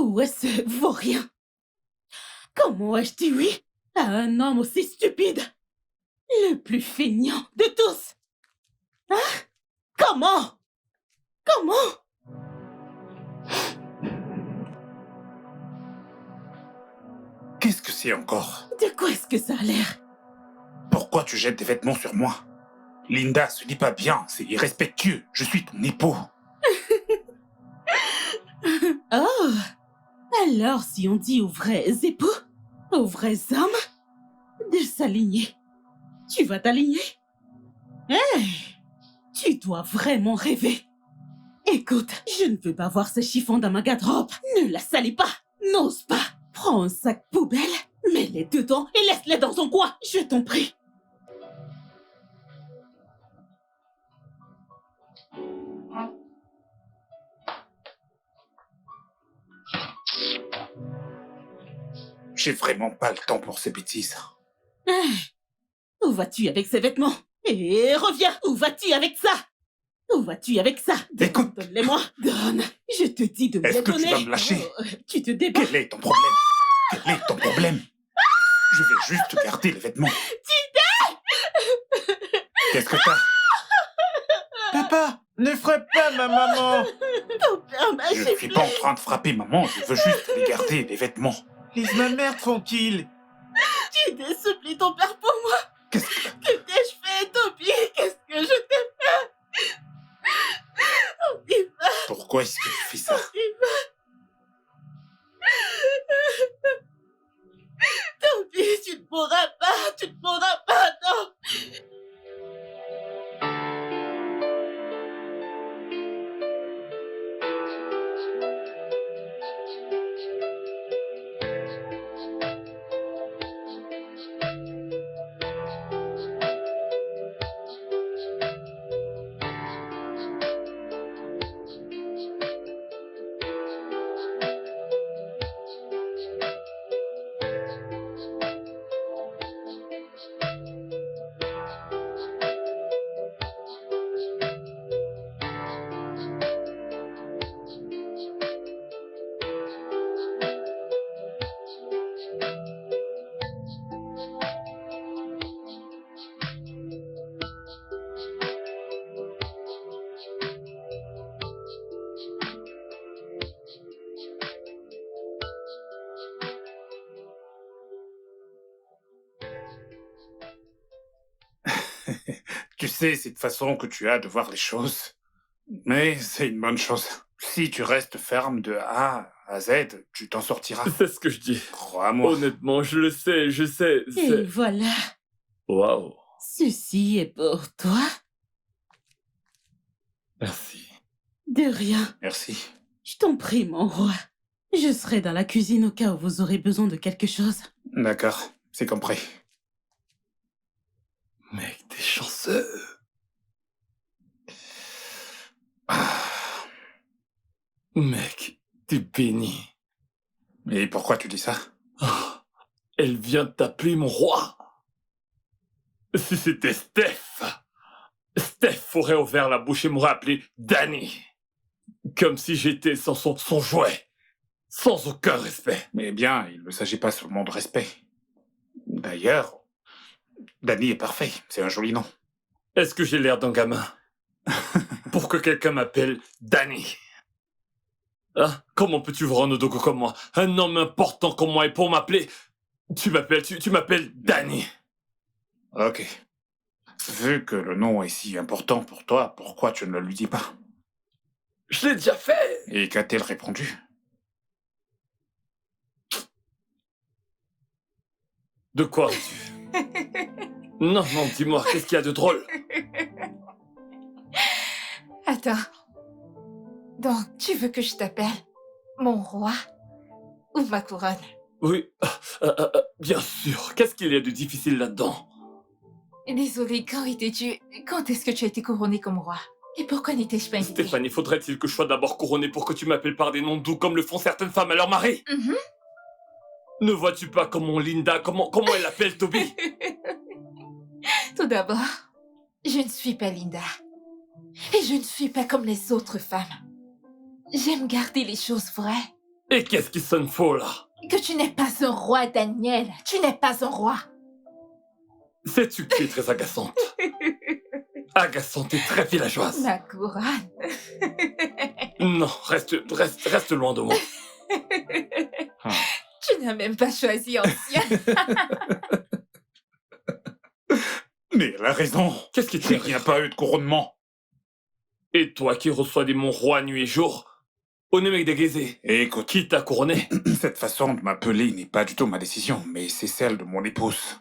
Où est ce vaurien? Comment ai-je dit oui à un homme aussi stupide? Le plus feignant de tous. Hein? Comment? Comment? Qu'est-ce que c'est encore? De quoi est-ce que ça a l'air? Pourquoi tu jettes des vêtements sur moi? Linda, ce n'est pas bien, c'est irrespectueux. Je suis ton époux. Oh! Alors si on dit aux vrais époux, aux vrais hommes, de s'aligner, tu vas t'aligner? Hey! Tu dois vraiment rêver. Écoute, je ne veux pas voir ce chiffon dans ma garde-robe. Ne la salis pas. N'ose pas. Prends un sac poubelle, mets-les dedans et laisse-les dans son coin. Je t'en prie. J'ai vraiment pas le temps pour ces bêtises. Hey! Où vas-tu avec ces vêtements? Et reviens. Où vas-tu avec ça? Où vas-tu avec ça? Écoute. Donne-les-moi. Donne. Je te dis de me Est-ce les que tu donner. vas me lâcher? Oh, tu te débats. Quel est ton problème? Quel est ton problème? Je vais juste garder les vêtements. Qu'est-ce que t'as? Papa, ne frappe pas ma maman. Ton père m'a Je ne suis giflé. pas en train de frapper maman, je veux juste les garder, les vêtements. Laisse ma mère tranquille. Tu supplie ton père pour moi. Qu'est-ce que... Que t'ai-je fait, Toby? Qu'est-ce que je t'ai fait? Oliva, Pourquoi est-ce que tu fais ça? Toby, tu ne pourras pas, non. Tu sais, cette façon que tu as de voir les choses. Mais c'est une bonne chose. Si tu restes ferme de A à Z, tu t'en sortiras. C'est ce que je dis. Crois-moi. Honnêtement, je le sais, je sais. Et voilà. Waouh. Ceci est pour toi. Merci. De rien. Merci. Je t'en prie, mon roi. Je serai dans la cuisine au cas où vous aurez besoin de quelque chose. D'accord, c'est compris. Mec, t'es chanceux. Mec, t'es béni. Et pourquoi tu dis ça? Oh, elle vient de t'appeler mon roi. Si c'était Steph aurait ouvert la bouche et m'aurait appelé Danny. Comme si j'étais son jouet. Sans aucun respect. Eh bien, il ne s'agit pas seulement de respect. D'ailleurs, Danny est parfait, c'est un joli nom. Est-ce que j'ai l'air d'un gamin? Pour que quelqu'un m'appelle Danny. Hein? Comment peux-tu voir un odogo comme moi? Un homme important comme moi, et pour m'appeler... Tu m'appelles Danny. Ok. Vu que le nom est si important pour toi, pourquoi tu ne le lui dis pas? Je l'ai déjà fait. Et qu'a-t-elle répondu? De quoi as-tu? Non, dis-moi, qu'est-ce qu'il y a de drôle? Attends. Donc, tu veux que je t'appelle mon roi ou ma couronne? Oui, bien sûr. Qu'est-ce qu'il y a de difficile là-dedans? Désolée, quand est-ce que tu as été couronné comme roi? Et pourquoi n'étais-je pas invitée? Stéphanie, faudrait-il que je sois d'abord couronnée pour que tu m'appelles par des noms doux comme le font certaines femmes à leur mari? Ne vois-tu pas comment Linda, comment elle appelle Toby? Tout d'abord, je ne suis pas Linda. Et je ne suis pas comme les autres femmes. J'aime garder les choses vraies. Et qu'est-ce qui sonne faux, là? Que tu n'es pas un roi, Daniel. Tu n'es pas un roi. Sais-tu que tu es très agaçante? Agaçante et très villageoise. Ma couronne. Non, reste loin de moi. Tu n'as même pas choisi ancien. Mais elle a raison. Qu'est-ce qui Il n'y t'arrive? a pas eu de couronnement. Et toi qui reçois des mon roi nuit et jour, on est mec déguisé. Et écoute, Qui t'a couronné? cette façon de m'appeler n'est pas du tout ma décision, mais c'est celle de mon épouse.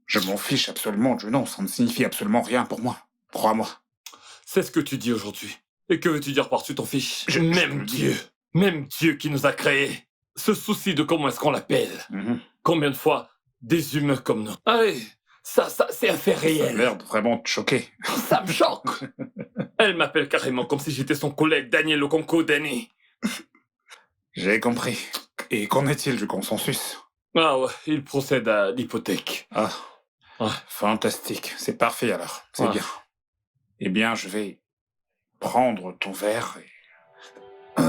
Je m'en fiche absolument du nom, ça ne signifie absolument rien pour moi. Crois-moi. C'est ce que tu dis aujourd'hui. Et que veux-tu dire par-dessus ton fiche? Je Même le dis. Même Dieu qui nous a créés, se soucie de comment est-ce qu'on l'appelle. Mhm. Combien de fois des humains comme nous? Allez, ça, c'est un fait Ça a réel. l'air de vraiment te choquer. Ça me choque. Elle m'appelle carrément comme si j'étais son collègue Daniel Okonko Dani. J'ai compris. Et qu'en est-il du consensus? Ah ouais, il procède à l'hypothèque. Ah, Ouais. fantastique. C'est parfait alors. C'est Ouais. bien. Eh bien, je vais prendre ton verre et...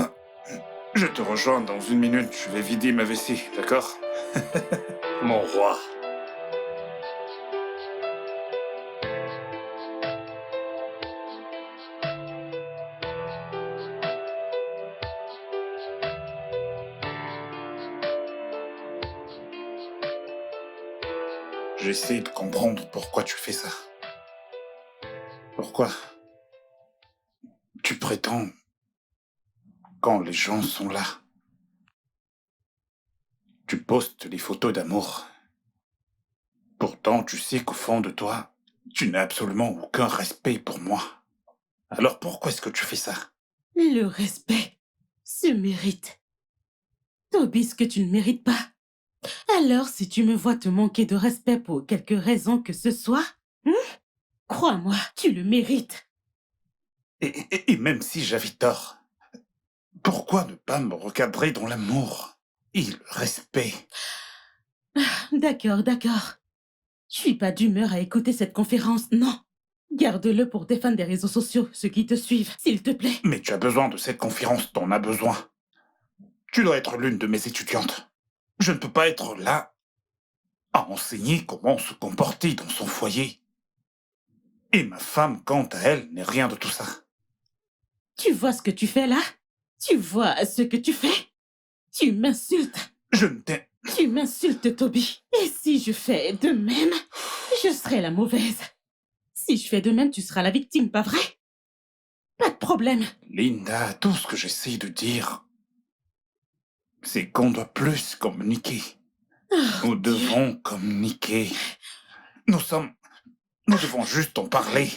Je te rejoins dans 1 minute. Je vais vider ma vessie, d'accord? Mon roi. J'essaie de comprendre pourquoi tu fais ça. Pourquoi tu prétends quand les gens sont là. Tu postes les photos d'amour. Pourtant, tu sais qu'au fond de toi, tu n'as absolument aucun respect pour moi. Alors pourquoi est-ce que tu fais ça? Le respect se mérite. Toby, ce que tu ne mérites pas. Alors, si tu me vois te manquer de respect pour quelque raison que ce soit, crois-moi, tu le mérites. Et même si j'avais tort, pourquoi ne pas me recadrer dans l'amour et le respect? D'accord. Je suis pas d'humeur à écouter cette conférence, non. Garde-le pour tes fans des réseaux sociaux, ceux qui te suivent, s'il te plaît. Mais tu as besoin de cette conférence, t'en as besoin. Tu dois être l'une de mes étudiantes. Je ne peux pas être là à enseigner comment se comporter dans son foyer. Et ma femme, quant à elle, n'est rien de tout ça. Tu vois ce que tu fais là? Tu vois ce que tu fais? Tu m'insultes. Je ne t'ai... Tu m'insultes, Toby. Et si je fais de même, je serai la mauvaise. Si je fais de même, tu seras la victime, pas vrai? Pas de problème. Linda, tout ce que j'essaie de dire, c'est qu'on doit plus communiquer. Nous devons communiquer. Nous devons juste en parler.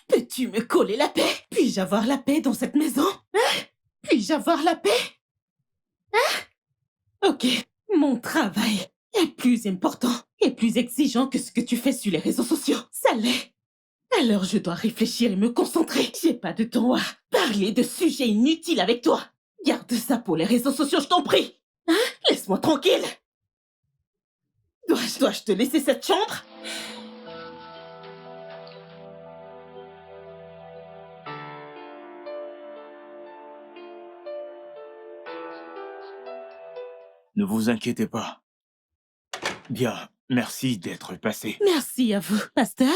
Peux-tu me coller la paix? Puis-je avoir la paix dans cette maison? Hein? Puis-je avoir la paix? Hein? Ok, mon travail est plus important et plus exigeant que ce que tu fais sur les réseaux sociaux. Ça l'est. Alors je dois réfléchir et me concentrer. J'ai pas de temps à parler de sujets inutiles avec toi. Garde ça pour les réseaux sociaux, je t'en prie. Hein? Laisse-moi tranquille. Dois-je te laisser cette chambre? Ne vous inquiétez pas. Bien, merci d'être passé. Merci à vous, pasteur.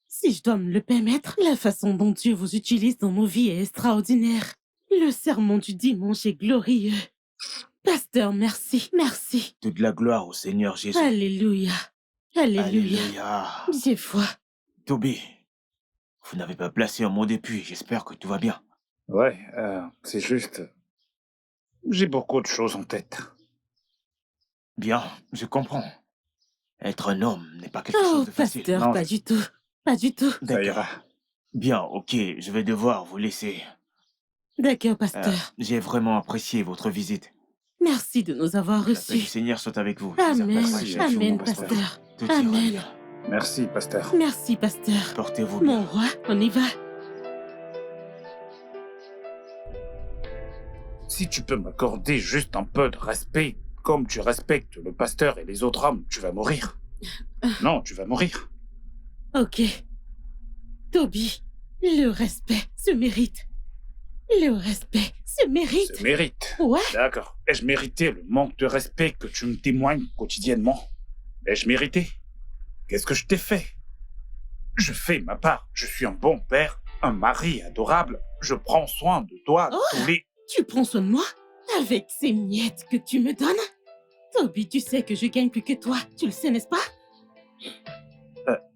Si je dois me le permettre, la façon dont Dieu vous utilise dans nos vies est extraordinaire. Le sermon du dimanche est glorieux. Pasteur, merci. Toute la gloire au Seigneur Jésus. Alléluia. Alléluia. J'ai foi. Toby, vous n'avez pas placé un mot d'appui. J'espère que tout va bien. Ouais, c'est juste... J'ai beaucoup de choses en tête. Bien, je comprends. Être un homme n'est pas quelque Oh, chose de facile. pasteur, Non. pas du tout. Pas du tout. Ça D'accord. ira. Bien, ok, je vais devoir vous laisser. D'accord, pasteur. J'ai vraiment apprécié votre visite. Merci de nous avoir La paix du reçus. Seigneur soit avec vous. Amen. Merci, Amen, pasteur. pasteur. Tout ira Amen. bien. Merci, pasteur. Merci, pasteur. Portez-vous bien. Mon roi, on y va. Si tu peux m'accorder juste un peu de respect, comme tu respectes le pasteur et les autres hommes, tu vas mourir. Non, tu vas mourir. Ok. Toby, le respect se mérite. Le respect se mérite. Se mérite. Ouais. D'accord. Ai-je mérité le manque de respect que tu me témoignes quotidiennement? Ai-je mérité? Qu'est-ce que je t'ai fait? Je fais ma part. Je suis un bon père, un mari adorable. Je prends soin de toi tous les... Tu prends soin de moi? Avec ces miettes que tu me donnes? Toby, tu sais que je gagne plus que toi. Tu le sais, n'est-ce pas?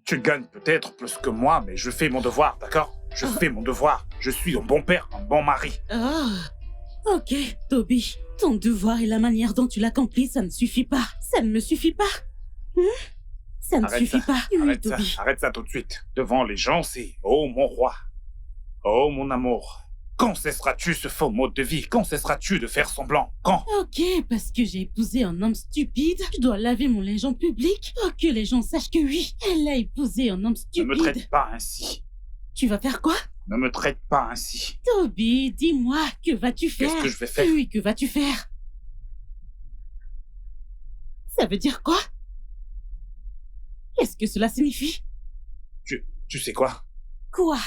Tu gagnes peut-être plus que moi, mais je fais mon devoir, d'accord? Je fais mon devoir. Je suis un bon père, un bon mari. Oh, ok, Toby. Ton devoir et la manière dont tu l'accomplis, ça ne suffit pas. Ça ne me suffit pas. Ça ne suffit pas. Oui, Arrête Toby. ça, arrête ça tout de suite. Devant les gens, c'est « Oh, mon roi. Oh, mon amour. » Quand cesseras-tu ce faux mode de vie? Quand cesseras-tu de faire semblant? Quand? Ok, parce que j'ai épousé un homme stupide, je dois laver mon linge en public pour que les gens sachent que oui, elle a épousé un homme Ne stupide. me traite pas ainsi. Tu vas faire quoi? Ne me traite pas ainsi. Toby, dis-moi, que vas-tu faire? Qu'est-ce que je vais faire? Oui, que vas-tu faire? Ça veut dire quoi? Qu'est-ce que cela signifie? Tu sais quoi? Quoi?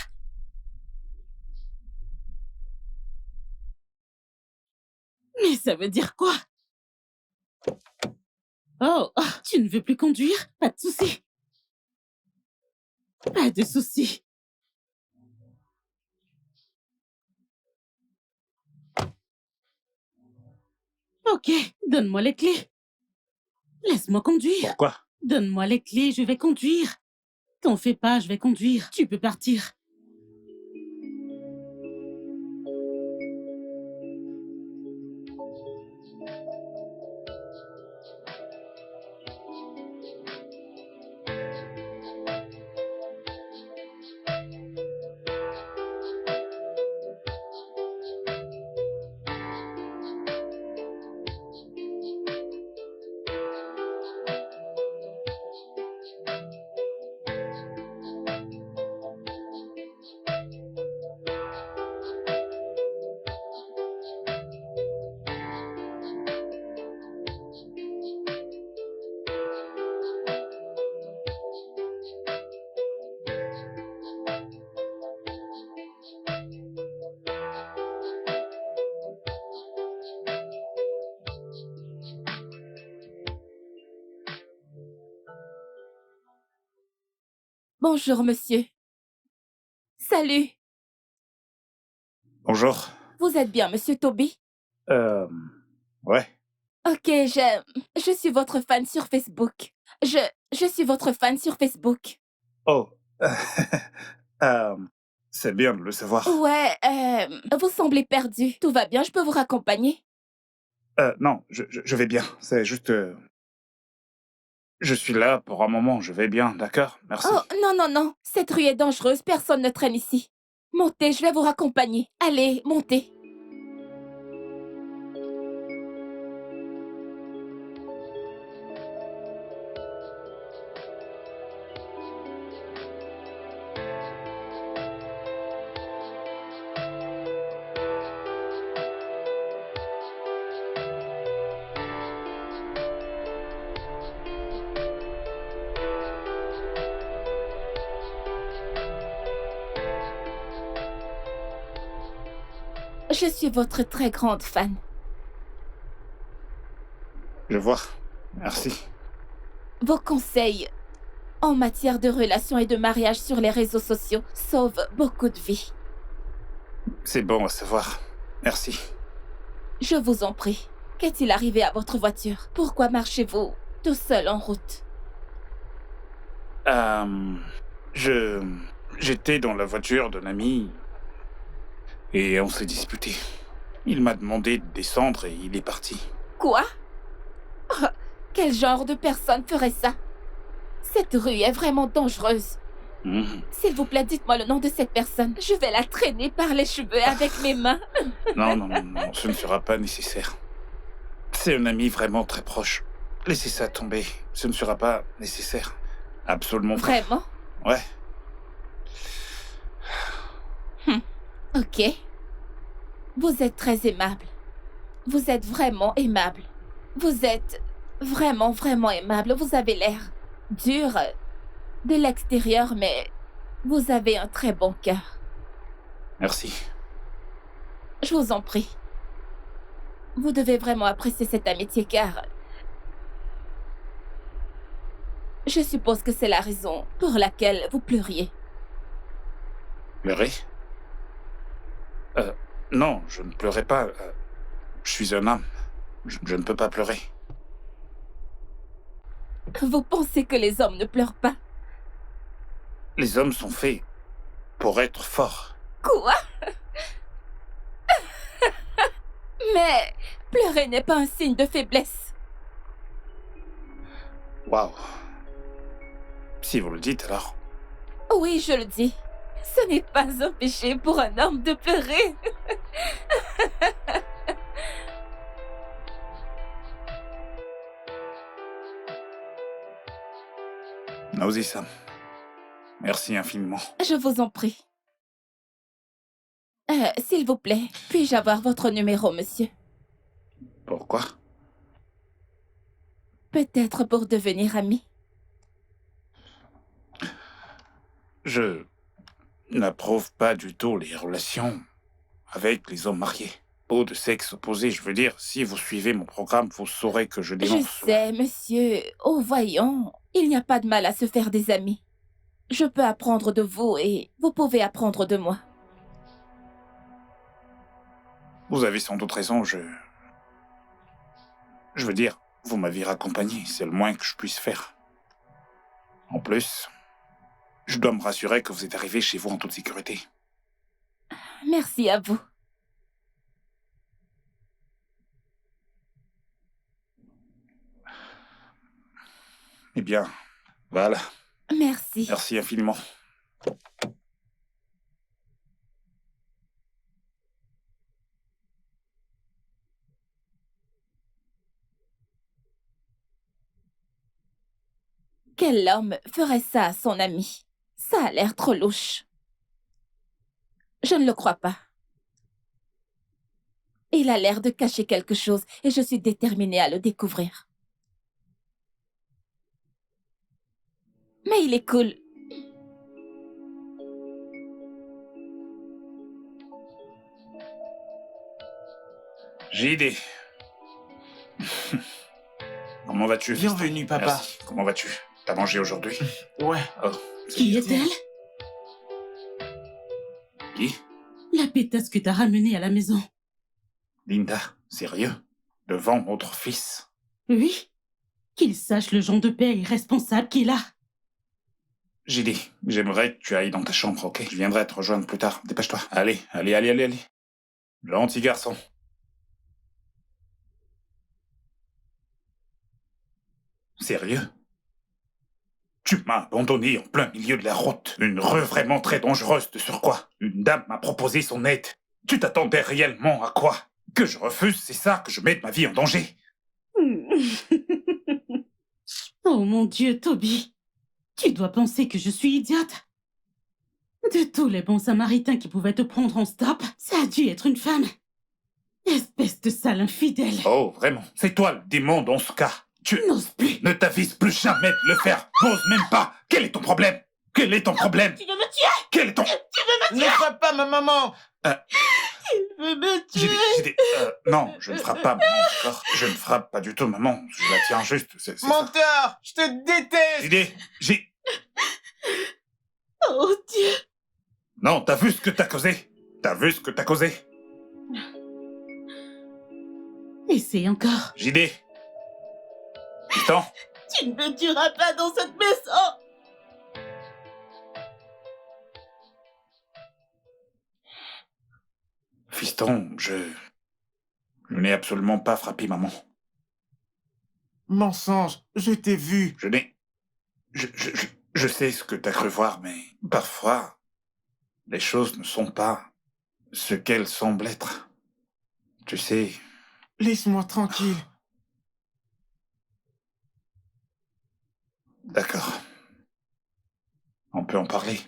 Mais ça veut dire quoi? Oh, tu ne veux plus conduire? Pas de souci. Pas de souci. Ok, donne-moi les clés. Laisse-moi conduire. Pourquoi? Donne-moi les clés, je vais conduire. T'en fais pas, je vais conduire. Tu peux partir. Bonjour, monsieur. Salut. Bonjour. Vous êtes bien, monsieur Toby? Ouais. Ok, je suis votre fan sur Facebook. Je suis votre fan sur Facebook. Oh. C'est bien de le savoir. Ouais, vous semblez perdu. Tout va bien, je peux vous raccompagner? Non, je vais bien. C'est juste... Je suis là pour un moment, je vais bien, d'accord? Merci. Oh, non, non, non. Cette rue est dangereuse, personne ne traîne ici. Montez, je vais vous raccompagner. Allez, montez. Je suis votre très grande fan. Je vois. Merci. Vos conseils en matière de relations et de mariage sur les réseaux sociaux sauvent beaucoup de vies. C'est bon à savoir. Merci. Je vous en prie. Qu'est-il arrivé à votre voiture? Pourquoi marchez-vous tout seul en route? J'étais dans la voiture d'un ami et on s'est disputé. Il m'a demandé de descendre et il est parti. Quoi? Oh, quel genre de personne ferait ça? Cette rue est vraiment dangereuse. S'il vous plaît, dites-moi le nom de cette personne. Je vais la traîner par les cheveux avec mes mains. Non, non, non, non, ce ne sera pas nécessaire. C'est un ami vraiment très proche. Laissez ça tomber. Ce ne sera pas nécessaire. Absolument pas. Vraiment? Ouais. Ok. Vous êtes très aimable. Vous êtes vraiment aimable. Vous êtes vraiment, vraiment aimable. Vous avez l'air dur de l'extérieur, mais vous avez un très bon cœur. Merci. Je vous en prie. Vous devez vraiment apprécier cette amitié car je suppose que c'est la raison pour laquelle vous pleuriez. Pleurer? Non, je ne pleurais pas. Je suis un homme. Je ne peux pas pleurer. Vous pensez que les hommes ne pleurent pas? Les hommes sont faits pour être forts. Quoi? Mais pleurer n'est pas un signe de faiblesse. Waouh. Si vous le dites, alors. Oui, je le dis. Ce n'est pas un péché pour un homme de pleurer. Naosi-san, merci infiniment. Je vous en prie. S'il vous plaît, puis-je avoir votre numéro, monsieur? Pourquoi? Peut-être pour devenir amis. Je n'approuve pas du tout les relations avec les hommes mariés. Ou de sexe opposé, je veux dire, si vous suivez mon programme, vous saurez que je Je dénonce. sais, monsieur. Oh, voyons. Il n'y a pas de mal à se faire des amis. Je peux apprendre de vous et vous pouvez apprendre de moi. Vous avez sans doute raison, je veux dire, vous m'avez raccompagné, c'est le moins que je puisse faire. En plus, je dois me rassurer que vous êtes arrivé chez vous en toute sécurité. Merci à vous. Eh bien, voilà. Merci. Merci infiniment. Quel homme ferait ça à son ami? Ça a l'air trop louche. Je ne le crois pas. Il a l'air de cacher quelque chose et je suis déterminée à le découvrir. Mais il est cool. JD. Comment vas-tu? Bienvenue, papa. Merci. Comment vas-tu? T'as mangé aujourd'hui? Ouais. Oh, Qui est-elle? Qui? La pétasse que t'as ramenée à la maison. Linda, sérieux? Devant notre fils? Oui. Qu'il sache le genre de père irresponsable qu'il a. JD, j'aimerais que tu ailles dans ta chambre, ok? Je viendrai te rejoindre plus tard. Dépêche-toi. Allez. Gentil garçon. Sérieux? Tu m'as abandonné en plein milieu de la route. Une rue vraiment très dangereuse de surcroît. Une dame m'a proposé son aide. Tu t'attendais réellement à quoi? Que je refuse, c'est ça, que je mette ma vie en danger? Oh mon Dieu, Toby. Tu dois penser que je suis idiote. De tous les bons samaritains qui pouvaient te prendre en stop, ça a dû être une femme. Espèce de sale infidèle. Oh, vraiment? C'est toi le démon dans ce cas. Tu N'ose plus. ne t'avises plus jamais de le faire. N'ose même pas. Quel est ton problème? Quel est ton problème? Tu veux me tuer? Quel est ton... Ne frappe pas ma maman! Tu veux me tuer? J'ai des... non, je ne frappe pas maman encore. Je ne frappe pas du tout maman. Je la tiens juste, c'est ça. Menteur! Je te déteste! J'ai... Oh Dieu. Non, t'as vu ce que t'as causé? T'as vu ce que t'as causé? Essaye encore. JD. Fiston. Tu ne me tueras pas dans cette maison. Fiston, je n'ai absolument pas frappé maman. Mensonge, je t'ai vu. Je n'ai... Je sais ce que t'as cru voir, mais parfois, les choses ne sont pas ce qu'elles semblent être. Tu sais... Laisse-moi tranquille. D'accord. On peut en parler.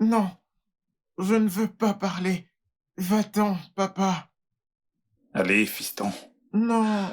Non, je ne veux pas parler. Va-t'en, papa. Allez, fiston. Non.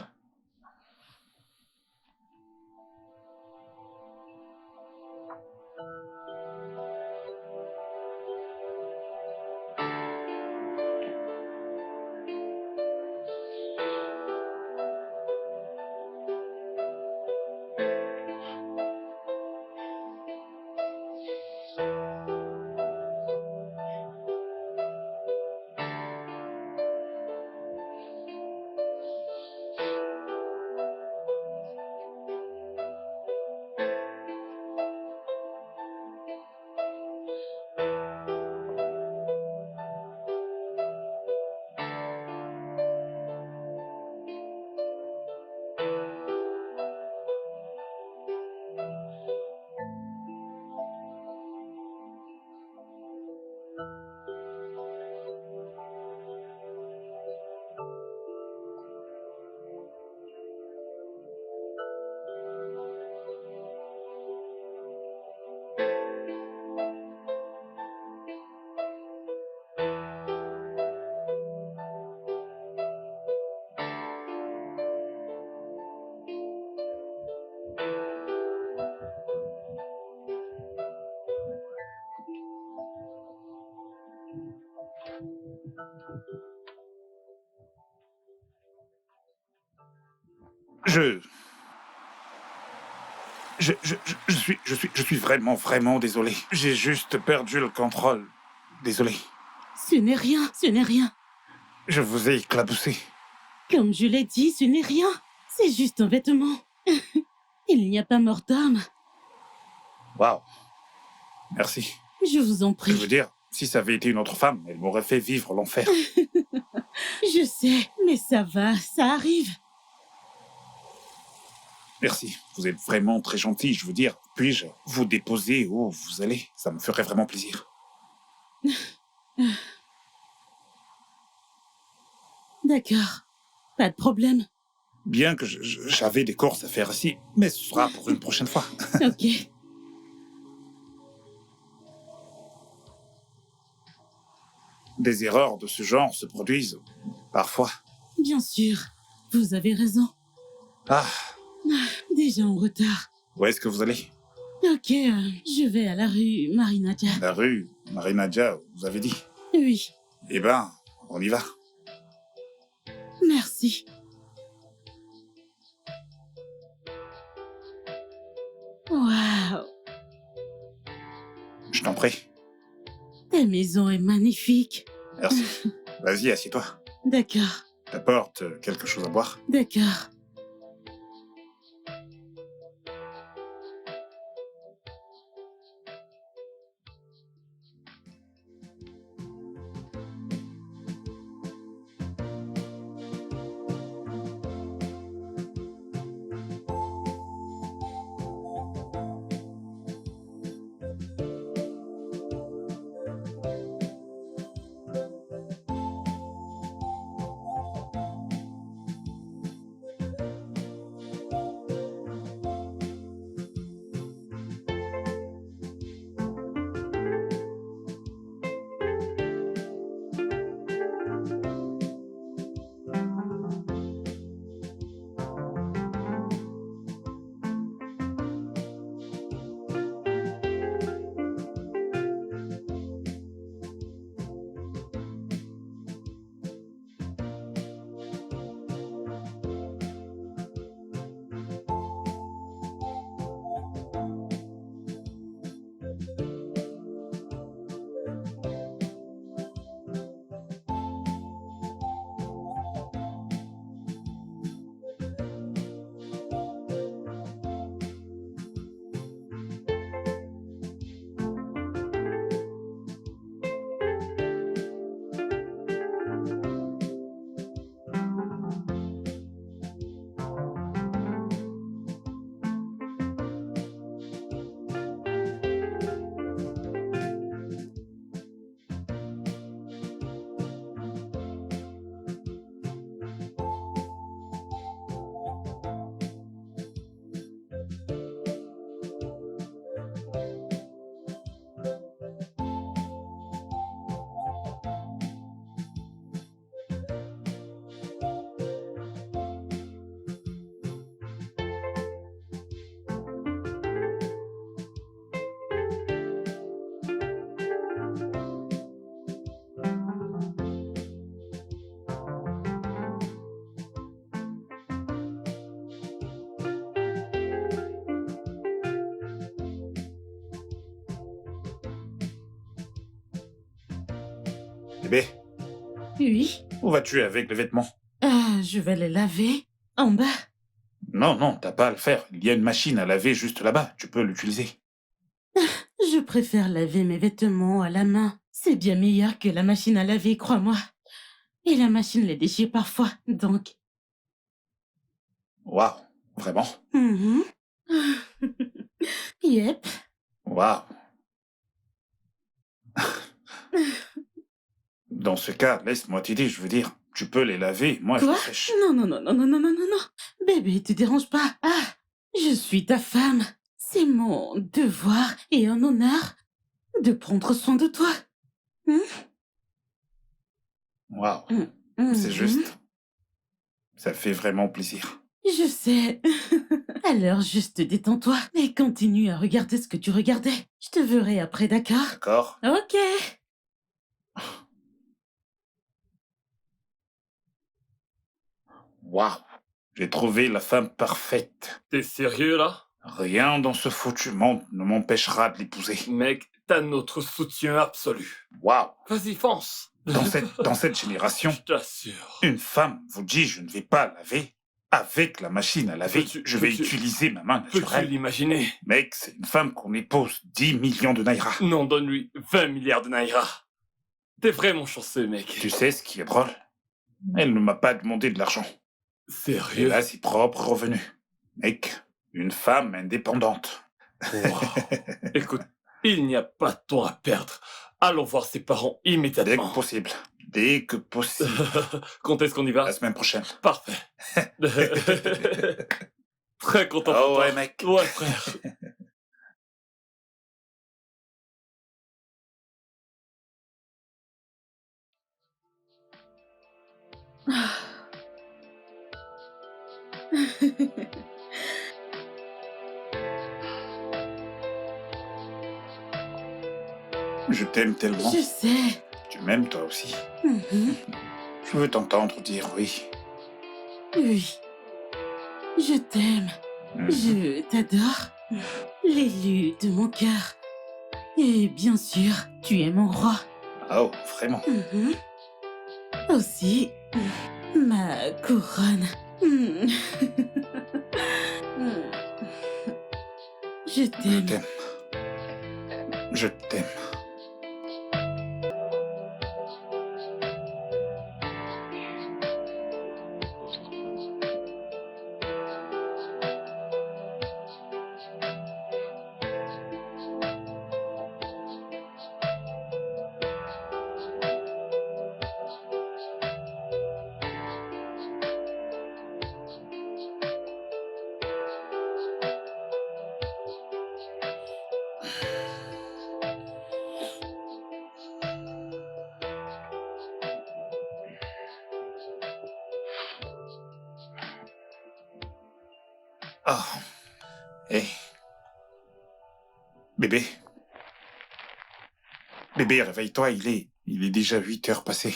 Je... Je suis vraiment, vraiment désolé. J'ai juste perdu le contrôle. Désolé. Ce n'est rien, ce n'est rien. Je vous ai éclaboussé. Comme je l'ai dit, ce n'est rien. C'est juste un vêtement. Il n'y a pas mort d'homme. Waouh. Merci. Je vous en Je prie. veux dire, si ça avait été une autre femme, elle m'aurait fait vivre l'enfer. Je sais, mais ça va, ça arrive. Merci. Vous êtes vraiment très gentil. Je veux dire, puis-je vous déposer où vous allez? Ça me ferait vraiment plaisir. D'accord. Pas de problème. Bien que j'avais des courses à faire ici, mais ce sera pour une prochaine fois. Ok. Des erreurs de ce genre se produisent parfois. Bien sûr. Vous avez raison. Ah, Déjà en retard. où est-ce que vous allez? Ok, je vais à la rue Marinadia. La rue Marinadia, vous avez dit. Oui, Eh ben, on y va. merci. Waouh, Je t'en prie. ta maison est magnifique. Merci. Vas-y, assieds-toi. D'accord, T'apportes quelque chose à boire? d'accord. Bébé, Oui, où vas-tu avec les vêtements? je vais les laver. En bas. Non, non, t'as pas à le faire. Il y a une machine à laver juste là-bas. Tu peux l'utiliser. Je préfère laver mes vêtements à la main. C'est bien meilleur que la machine à laver, crois-moi. Et la machine les déchire parfois, donc... Waouh, vraiment? Mhm. Yep. Waouh. Dans ce cas, laisse-moi t'aider, je veux dire. Tu peux les laver, moi je Quoi? les sèche. Non, non, non, non, non, non, non, non, non. Bébé, te dérange pas. Ah, je suis ta femme. C'est mon devoir et un honneur de prendre soin de toi. Waouh, Mhm. c'est juste. Ça fait vraiment plaisir. Je sais. Alors, juste détends-toi et continue à regarder ce que tu regardais. Je te verrai après, d'accord? D'accord? Ok. Waouh. J'ai trouvé la femme parfaite. T'es sérieux là? Rien dans ce foutu monde ne m'empêchera de l'épouser. Mec, t'as notre soutien absolu. Waouh! Vas-y, fonce. Dans cette génération, Je t'assure. une femme vous dit je ne vais pas laver. Avec la machine à laver, je vais utiliser ma main Peux-tu naturelle. l'imaginer? Mec, c'est une femme qu'on épouse 10 millions de naira. Non, donne-lui 20 milliards de naira. T'es vraiment chanceux, mec. Tu sais ce qui est drôle? Elle ne m'a pas demandé de l'argent. Et Sérieux? là, c'est propre revenu. Mec, une femme indépendante. Wow. Écoute, il n'y a pas de temps à perdre. Allons voir ses parents Dès immédiatement. que possible. Dès que possible. Quand est-ce qu'on y va? La semaine prochaine. Parfait. Très content pour Oh toi. ouais, mec. Ouais, frère. Je t'aime tellement. Je sais. Tu m'aimes toi aussi. Mhm. Je veux t'entendre dire oui. Oui. Je t'aime. Mhm. Je t'adore. L'élu de mon cœur. Et bien sûr, tu es mon roi. Oh, vraiment. Mhm. Aussi, ma couronne. Mhm. Je Je t'aime. t'aime. Je t'aime. Oh. Hé. Bébé. Bébé, réveille-toi, il est déjà 8 heures passées.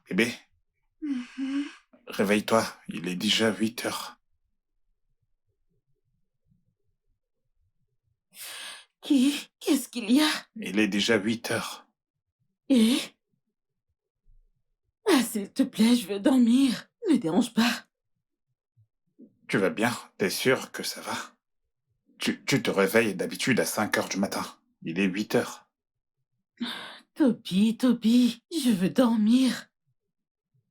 Bébé, réveille-toi, il est déjà 8 heures. Qu'est-ce qu'il y a? Il est déjà 8 heures. Et? Ah, s'il te plaît, je veux dormir. Ne dérange pas. Tu vas bien? T'es sûr que ça va? Tu te réveilles d'habitude à 5 heures du matin. Il est 8 heures. Toby, je veux dormir.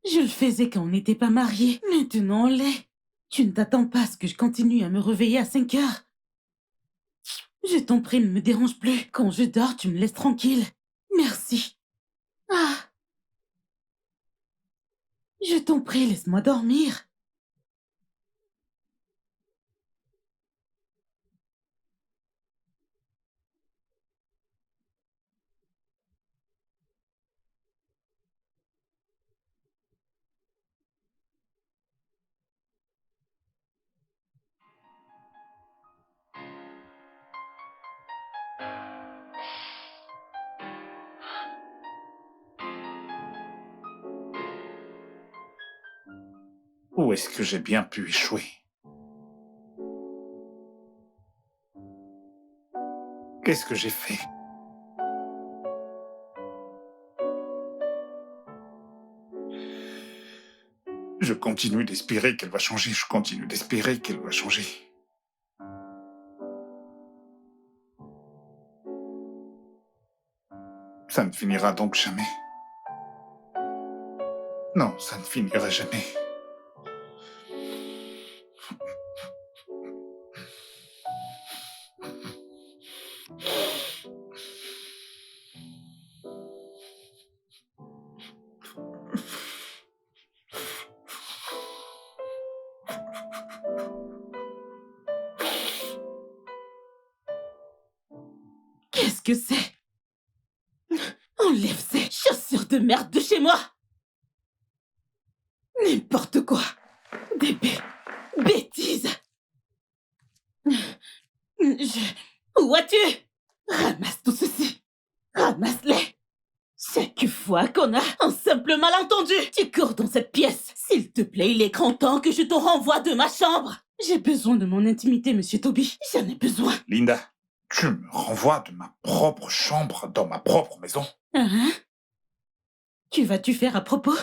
Je le faisais quand on n'était pas mariés. Maintenant, on l'est. Tu ne t'attends pas à ce que je continue à me réveiller à 5 heures. Je t'en prie, ne me dérange plus. Quand je dors, tu me laisses tranquille. Merci. Ah. Je t'en prie, laisse-moi dormir. Où est-ce que j'ai bien pu échouer? Qu'est-ce que j'ai fait? Je continue d'espérer qu'elle va changer. Je continue d'espérer qu'elle va changer. Ça ne finira donc jamais. Non, ça ne finira jamais. Qu'est-ce que c'est? Enlève ces chaussures de merde de chez moi! N'importe quoi! Des bêtises! Où vas-tu? Ramasse tout ceci! Ramasse-les! Chaque fois qu'on a un simple malentendu, tu cours dans cette pièce. S'il te plaît, il est grand temps que je te renvoie de ma chambre. J'ai besoin de mon intimité, Monsieur Toby. J'en ai besoin. Linda, tu me renvoies de ma propre chambre dans ma propre maison? Hein? Que vas-tu faire à propos?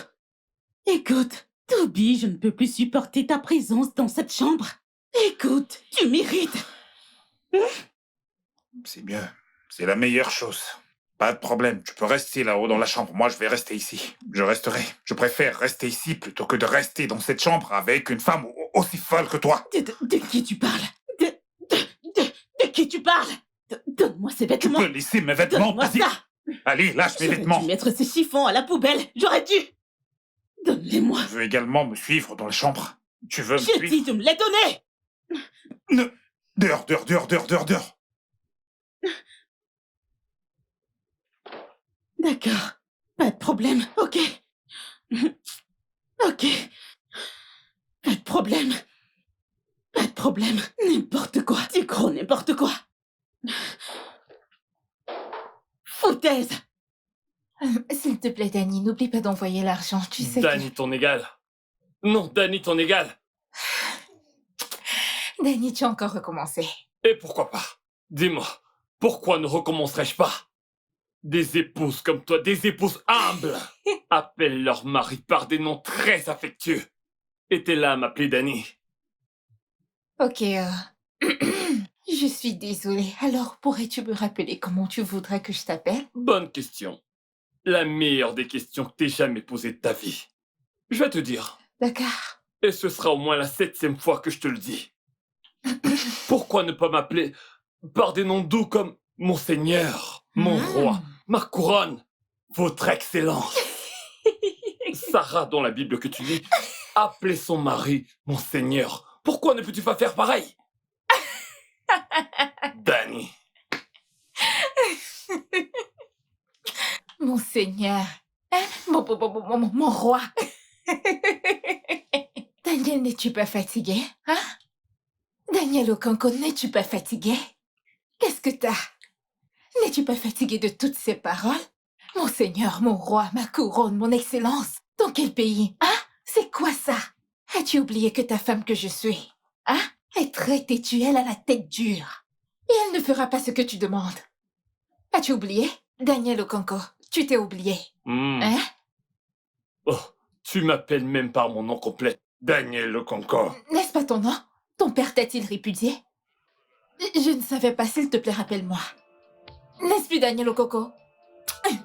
Écoute, Toby, je ne peux plus supporter ta présence dans cette chambre. Écoute, tu m'irrites. C'est mieux. C'est la meilleure chose. Pas de problème, tu peux rester là-haut dans la chambre. Moi, je vais rester ici. Je resterai. Je préfère rester ici plutôt que de rester dans cette chambre avec une femme aussi folle que toi. De qui tu parles? De qui tu parles? Donne-moi ces Tu vêtements. peux laisser mes vêtements, Donne-moi vas-y. ça. Allez, lâche mes J'aurais vêtements. dû mettre ces chiffons à la poubelle. J'aurais dû. Donne-les-moi. Tu veux également me suivre dans la chambre? Tu veux me Je suivre? dis de me les donner. Dehors, dehors, dehors, dehors, dehors, dehors. D'accord. Pas de problème, ok. Ok. Pas de problème. Pas de problème. N'importe quoi. Tu crois n'importe quoi. Foutaise. S'il te plaît, Danny, n'oublie pas d'envoyer l'argent. Tu sais Danny, ton égal. Non, Danny, ton égal. que... Danny, tu as encore recommencé. Et pourquoi pas? Dis-moi, pourquoi ne recommencerais-je pas? Des épouses comme toi, des épouses humbles, appellent leur mari par des noms très affectueux. Et t'es là à m'appeler Danny. Ok, je suis désolée. Alors, pourrais-tu me rappeler comment tu voudrais que je t'appelle? Bonne question. La meilleure des questions que t'aies jamais posées de ta vie. Je vais te dire. D'accord. Et ce sera au moins la 7e fois que je te le dis. Pourquoi ne pas m'appeler par des noms doux comme Monseigneur, mon roi, ma couronne, votre excellence? Sarah, dans la Bible que tu lis, appelait son mari Monseigneur. Pourquoi ne peux-tu pas faire pareil? Danny. Mon Seigneur. Hein? Mon roi. Daniel, n'es-tu pas fatigué? Hein? Daniel Okonkwo, n'es-tu pas fatigué? Qu'est-ce que t'as? N'es-tu pas fatigué de toutes ces paroles? Mon Seigneur, mon roi, ma couronne, mon excellence. Dans quel pays? Hein? C'est quoi ça? As-tu oublié que ta femme que je suis? Hein? Est très têtue, elle a la tête dure. Et elle ne fera pas ce que tu demandes. As-tu oublié? Daniel Okonkwo, tu t'es oublié. Hein? Oh, tu m'appelles même par mon nom complet. Daniel Okonkwo. N'est-ce pas ton nom? Ton père t'a-t-il répudié? Je ne savais pas, s'il te plaît, rappelle-moi. N'est-ce plus Daniel Okonkwo?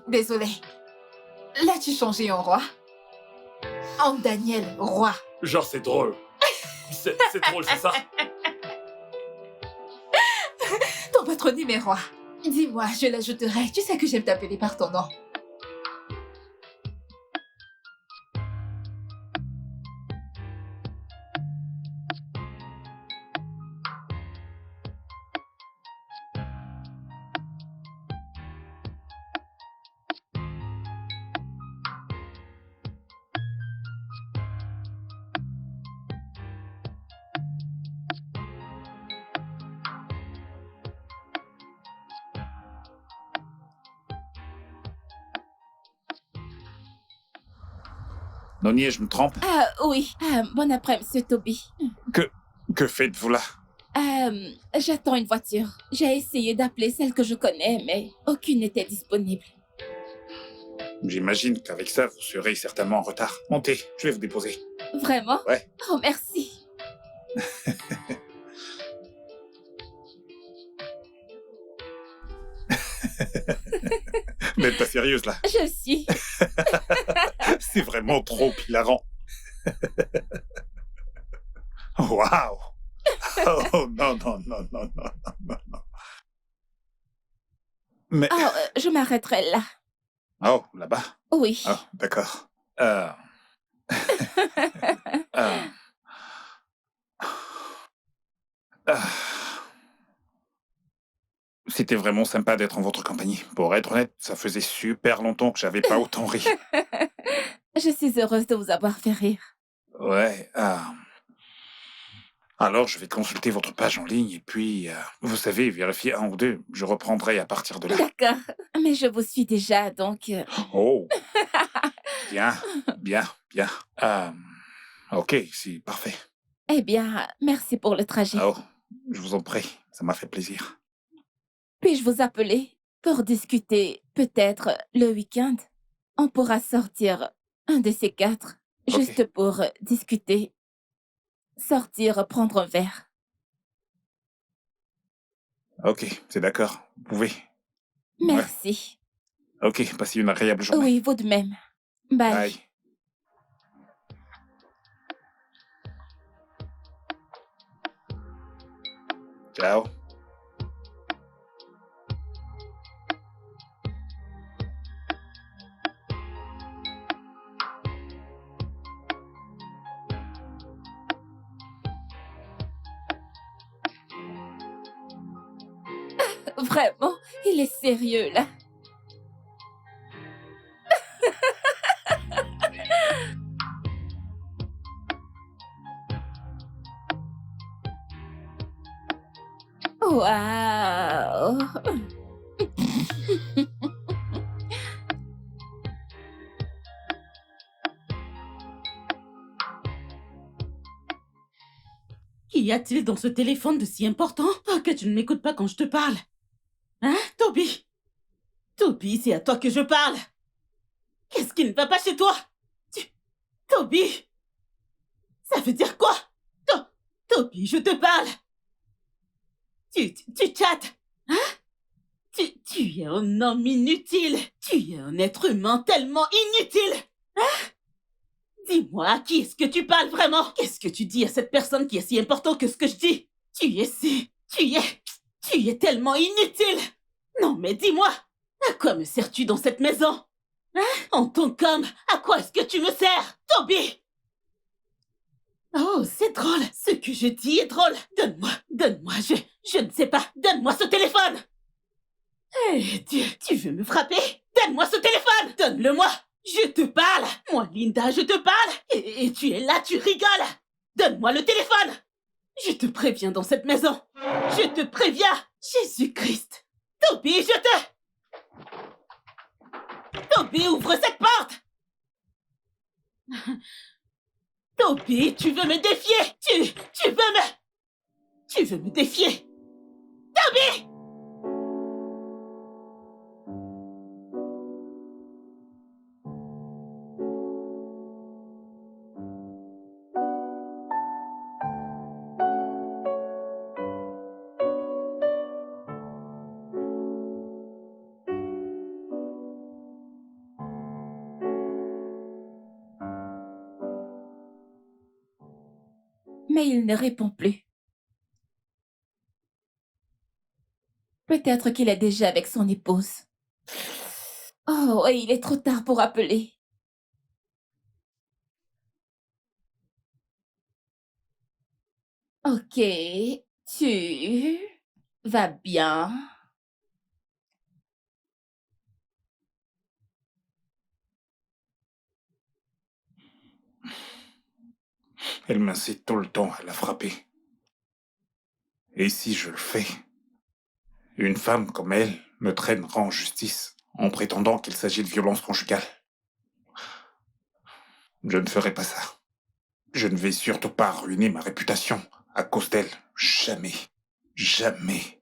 Désolée. L'as-tu changé en roi? En Daniel, roi. Genre, c'est drôle. C'est drôle, c'est ça? Ton patronyme est roi. Dis-moi, je l'ajouterai. Tu sais que j'aime t'appeler par ton nom. Nonier, je me trompe? Ah oui, bon après, Monsieur Toby. Que faites-vous là? J'attends une voiture. J'ai essayé d'appeler celle que je connais, mais aucune n'était disponible. J'imagine qu'avec ça, vous serez certainement en retard. Montez, je vais vous déposer. Vraiment? Ouais. Oh, merci. Vous n'êtes pas sérieuse là? Je le suis. C'est vraiment trop hilarant. Waouh! Oh non, non, non, non, non, non, non. Mais... Oh, je m'arrêterai là. Oh, là-bas? Oui. Oh, d'accord. C'était vraiment sympa d'être en votre compagnie. Pour être honnête, ça faisait super longtemps que j'avais pas autant ri. Je suis heureuse de vous avoir fait rire. Ouais, Alors, je vais consulter votre page en ligne et puis, vous savez, vérifier un ou deux. Je reprendrai à partir de là. D'accord. Mais je vous suis déjà, donc... Oh, bien, bien, bien. Ok, c'est parfait. Eh bien, merci pour le trajet. Oh, je vous en prie, ça m'a fait plaisir. Puis-je vous appeler pour discuter, peut-être, le week-end? On pourra sortir un de ces quatre, Ok. juste pour discuter, sortir, prendre un verre. Ok, c'est d'accord. Vous pouvez. Ouais. Merci. Ok, passez une agréable journée. Oui, vous de même. Bye. Bye. Ciao. Vraiment, il est sérieux, là. Waouh! Qu'y a-t-il dans ce téléphone de si important que tu ne m'écoutes pas quand je te parle? Hein, Toby? Toby, c'est à toi que je parle. Qu'est-ce qui ne va pas chez toi? Toby? Ça veut dire quoi? Toby, je te parle. Tu chattes. Hein? Tu es un homme inutile. Tu es un être humain tellement inutile. Hein? Dis-moi, à qui est-ce que tu parles vraiment? Qu'est-ce que tu dis à cette personne qui est si importante que ce que je dis? Tu es tellement inutile. Non, mais dis-moi, à quoi me sers-tu dans cette maison? Hein? En tant qu'homme, à quoi est-ce que tu me sers, Toby? Oh, c'est drôle. Ce que je dis est drôle. Donne-moi, je ne sais pas. Donne-moi ce téléphone. Eh Dieu, tu veux me frapper? Donne-moi ce téléphone. Donne-le-moi. Je te parle. Moi, Linda, je te parle. Et tu es là, tu rigoles. Donne-moi le téléphone. Je te préviens dans cette maison. Je te préviens. Jésus-Christ. Toby, Toby, ouvre cette porte. Toby, tu veux me défier? Tu veux me défier? Toby! Mais il ne répond plus. Peut-être qu'il est déjà avec son épouse. Oh, et il est trop tard pour appeler. Ok, tu vas bien? Elle m'incite tout le temps à la frapper. Et si je le fais, une femme comme elle me traînera en justice en prétendant qu'il s'agit de violence conjugale. Je ne ferai pas ça. Je ne vais surtout pas ruiner ma réputation à cause d'elle. Jamais. Jamais.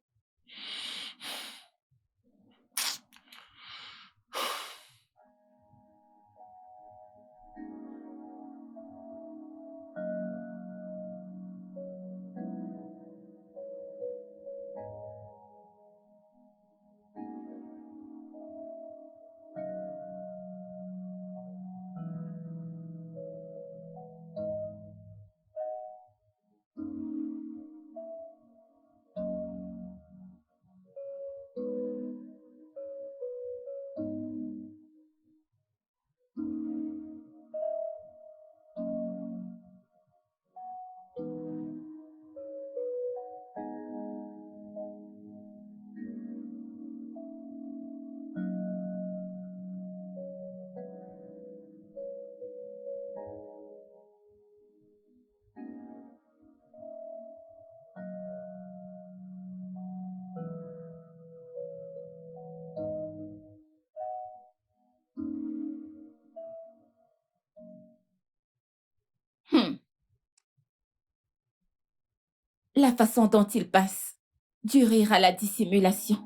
la façon dont il passe du rire à la dissimulation.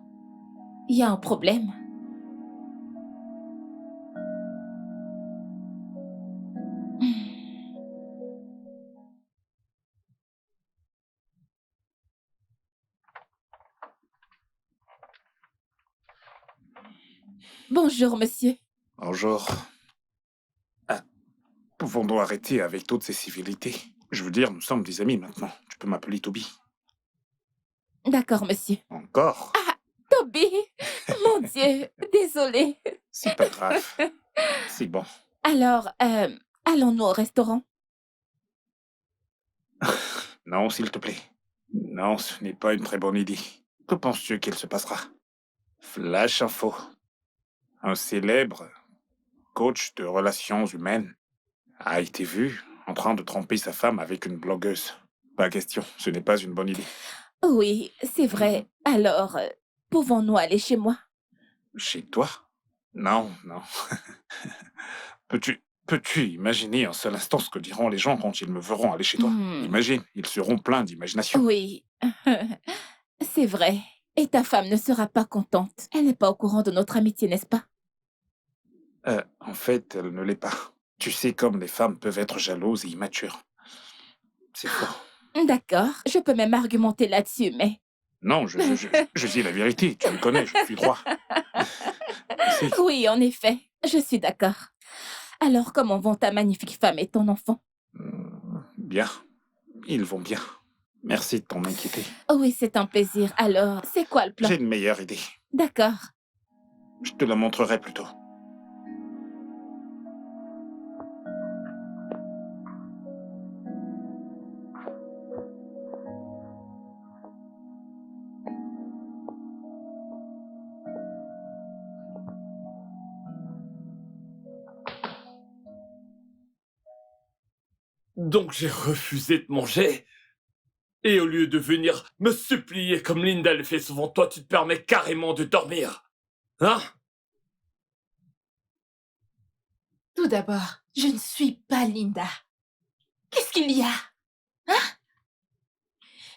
Il y a un problème. Bonjour, monsieur. Bonjour. Ah, pouvons-nous arrêter avec toutes ces civilités? Je veux dire, nous sommes des amis maintenant. Tu peux m'appeler Toby. D'accord, monsieur. Encore? Toby! Mon Dieu, désolée. C'est pas grave. C'est bon. Alors, allons-nous au restaurant? Non, s'il te plaît. Non, ce n'est pas une très bonne idée. Que penses-tu qu'il se passera? Flash info. Un célèbre coach de relations humaines a été vu en train de tromper sa femme avec une blogueuse. Pas question, ce n'est pas une bonne idée. Oui, c'est vrai. Alors, pouvons-nous aller chez moi? Chez toi? Non, non. Peux-tu imaginer un seul instant ce que diront les gens quand ils me verront aller chez toi? Imagine, ils seront pleins d'imagination. Oui, c'est vrai. Et ta femme ne sera pas contente. Elle n'est pas au courant de notre amitié, n'est-ce pas? En fait, elle ne l'est pas. Tu sais comme les femmes peuvent être jalouses et immatures. C'est faux. D'accord, je peux même argumenter là-dessus, mais... Non, je dis la vérité. Tu me connais, je suis droit. Si. Oui, en effet, je suis d'accord. Alors, comment vont ta magnifique femme et ton enfant? Bien. Ils vont bien. Merci de t'en inquiéter. Oui, c'est un plaisir. Alors, c'est quoi le plan? J'ai une meilleure idée. D'accord. Je te la montrerai plus tôt. Donc j'ai refusé de manger. Et au lieu de venir me supplier comme Linda le fait souvent, toi tu te permets carrément de dormir. Hein? Tout d'abord, je ne suis pas Linda. Qu'est-ce qu'il y a? Hein?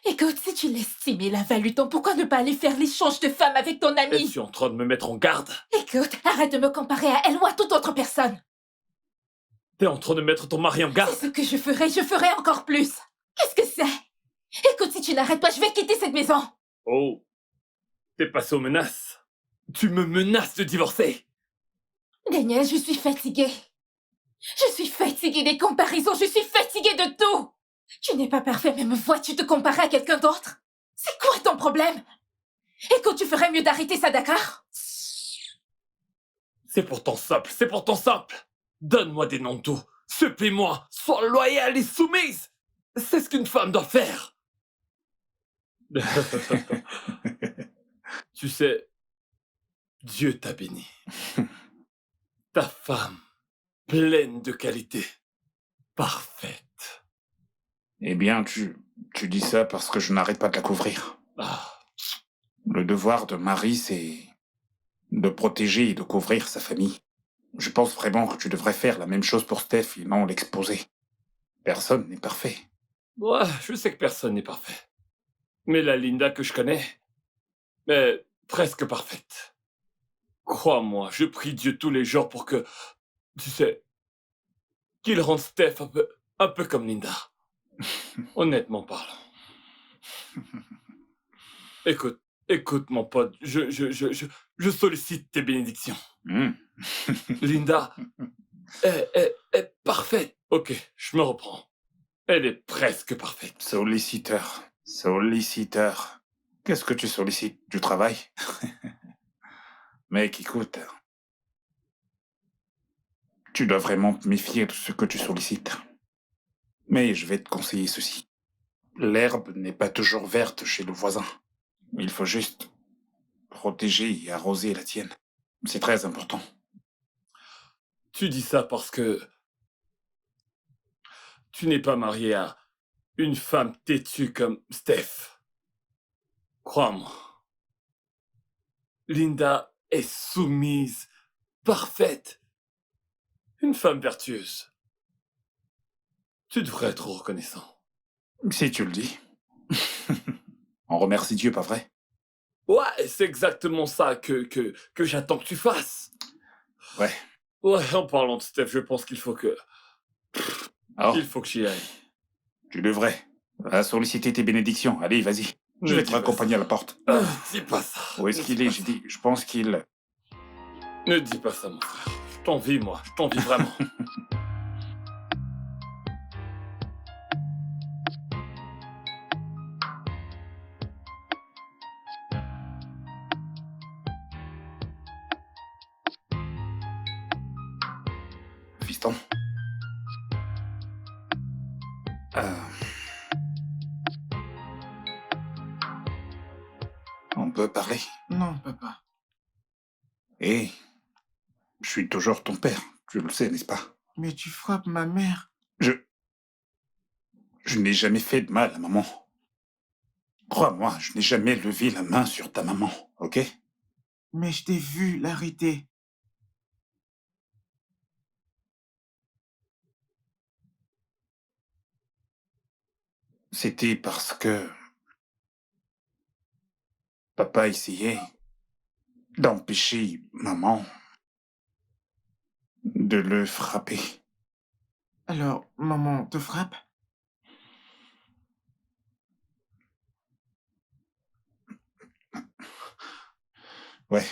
Écoute, si tu l'estimes et la values tant, pourquoi ne pas aller faire l'échange de femmes avec ton ami? Es-tu en train de me mettre en garde? Écoute, arrête de me comparer à elle ou à toute autre personne. T'es en train de mettre ton mari en garde? C'est ce que je ferai encore plus. Qu'est-ce que c'est? Écoute, si tu n'arrêtes pas, je vais quitter cette maison. Oh, t'es passé aux menaces. Tu me menaces de divorcer. Daniel, je suis fatiguée. Je suis fatiguée des comparaisons, je suis fatiguée de tout. Tu n'es pas parfait, mais me vois-tu te comparer à quelqu'un d'autre? C'est quoi ton problème? Écoute, tu ferais mieux d'arrêter ça, d'accord? C'est pourtant simple, c'est pourtant simple. Donne-moi des noms doux. Supplie-moi, sois loyale et soumise. C'est ce qu'une femme doit faire. Tu sais, Dieu t'a béni. Ta femme, pleine de qualités, parfaite. Eh bien, tu dis ça parce que je n'arrête pas de la couvrir. Ah, Le devoir de mari, c'est de protéger et de couvrir sa famille. Je pense vraiment que tu devrais faire la même chose pour Steph et non l'exposer. Personne n'est parfait. ouais, je sais que personne n'est parfait. Mais la Linda que je connais est presque parfaite. Crois-moi, je prie Dieu tous les jours pour que, tu sais, qu'il rende Steph un peu comme Linda. Honnêtement parlant. Écoute, mon pote, je sollicite tes bénédictions. Linda est parfaite. Ok, je me reprends. Elle est presque parfaite. Solliciteur. Qu'est-ce que tu sollicites? Du travail? Mec, écoute. Tu dois vraiment te méfier de ce que tu sollicites. Mais je vais te conseiller ceci. L'herbe n'est pas toujours verte chez le voisin. Il faut juste protéger et arroser la tienne. C'est très important. Tu dis ça parce que tu n'es pas marié à une femme têtue comme Steph. Crois-moi. Linda est soumise, parfaite. Une femme vertueuse. Tu devrais être reconnaissant. Si tu le dis. On remercie Dieu, pas vrai? Ouais, c'est exactement ça que j'attends que tu fasses. Ouais. Ouais, en parlant de Steph, je pense qu'il faut que... Alors, Il faut que j'y aille. tu devrais. Va solliciter tes bénédictions. Allez, vas-y. Je Ne vais dis te pas raccompagner à la porte. Ah, dis pas ça. Où est-ce Ne qu'il dis est? pas J'ai ça. dit, je pense qu'il... Ne dis pas ça, mon frère. Je t'envie, moi. Je t'envie vraiment. Fiston. On peut parler? Non, papa. Et je suis toujours ton père. Tu le sais, n'est-ce pas? Mais tu frappes ma mère. Je n'ai jamais fait de mal à maman. Crois-moi, je n'ai jamais levé la main sur ta maman, ok? Mais je t'ai vu l'arrêter. C'était parce que papa essayait d'empêcher maman de le frapper. Alors, maman te frappe? Ouais.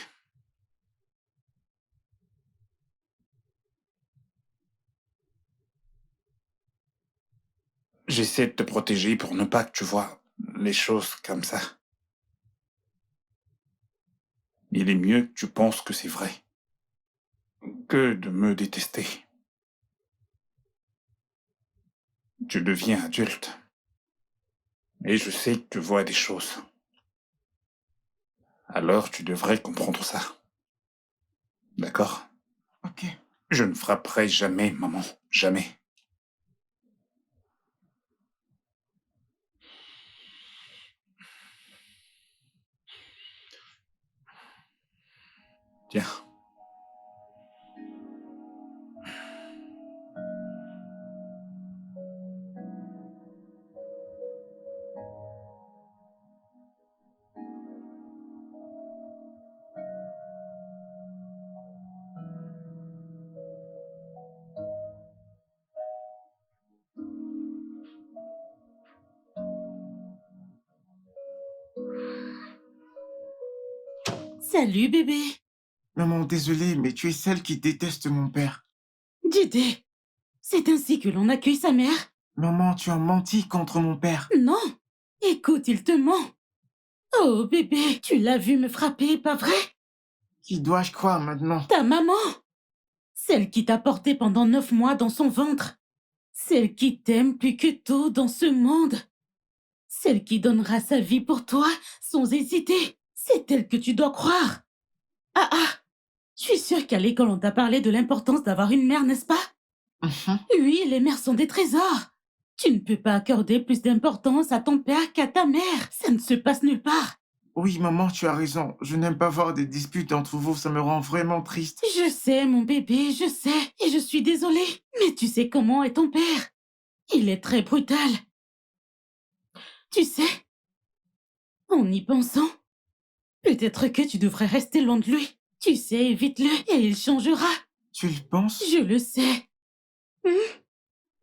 J'essaie de te protéger pour ne pas que tu vois les choses comme ça. Il est mieux que tu penses que c'est vrai que de me détester. Tu deviens adulte. Et je sais que tu vois des choses. Alors tu devrais comprendre ça. D'accord? Ok. Je ne frapperai jamais, maman. Jamais. Tiens. Salut, bébé. Maman, désolé, mais tu es celle qui déteste mon père. Jidé, c'est ainsi que l'on accueille sa mère? Maman, tu as menti contre mon père. Non. Écoute, il te ment. Oh, bébé, tu l'as vu me frapper, pas vrai? Qui dois-je croire maintenant? Ta maman. Celle qui t'a porté pendant 9 mois dans son ventre. Celle qui t'aime plus que tout dans ce monde. Celle qui donnera sa vie pour toi sans hésiter. C'est elle que tu dois croire. Ah ah, je suis sûre qu'à l'école on t'a parlé de l'importance d'avoir une mère, n'est-ce pas? Mhm. Oui, les mères sont des trésors. Tu ne peux pas accorder plus d'importance à ton père qu'à ta mère. Ça ne se passe nulle part. Oui, maman, tu as raison. Je n'aime pas voir des disputes entre vous, ça me rend vraiment triste. Je sais, mon bébé, je sais. Et je suis désolée. Mais tu sais comment est ton père. Il est très brutal. Tu sais, en y pensant, peut-être que tu devrais rester loin de lui. Tu sais, évite-le et il changera. Tu le penses? Je le sais.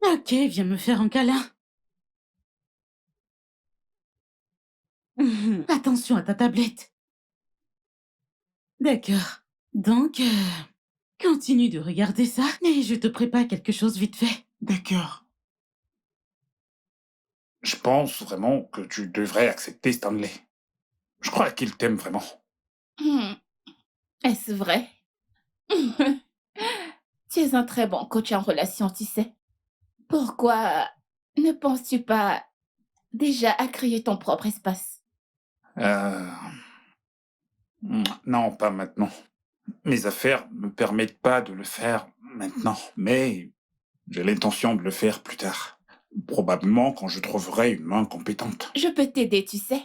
Ok, viens me faire un câlin. Attention à ta tablette. D'accord. Donc, continue de regarder ça et je te prépare quelque chose vite fait. D'accord. Je pense vraiment que tu devrais accepter Stanley. Je crois qu'il t'aime vraiment. Hmm. Est-ce vrai? Tu es un très bon coach en relation, tu sais. Pourquoi ne penses-tu pas déjà à créer ton propre espace? Non, pas maintenant. Mes affaires ne me permettent pas de le faire maintenant, mais j'ai l'intention de le faire plus tard. Probablement quand je trouverai une main compétente. Je peux t'aider, tu sais.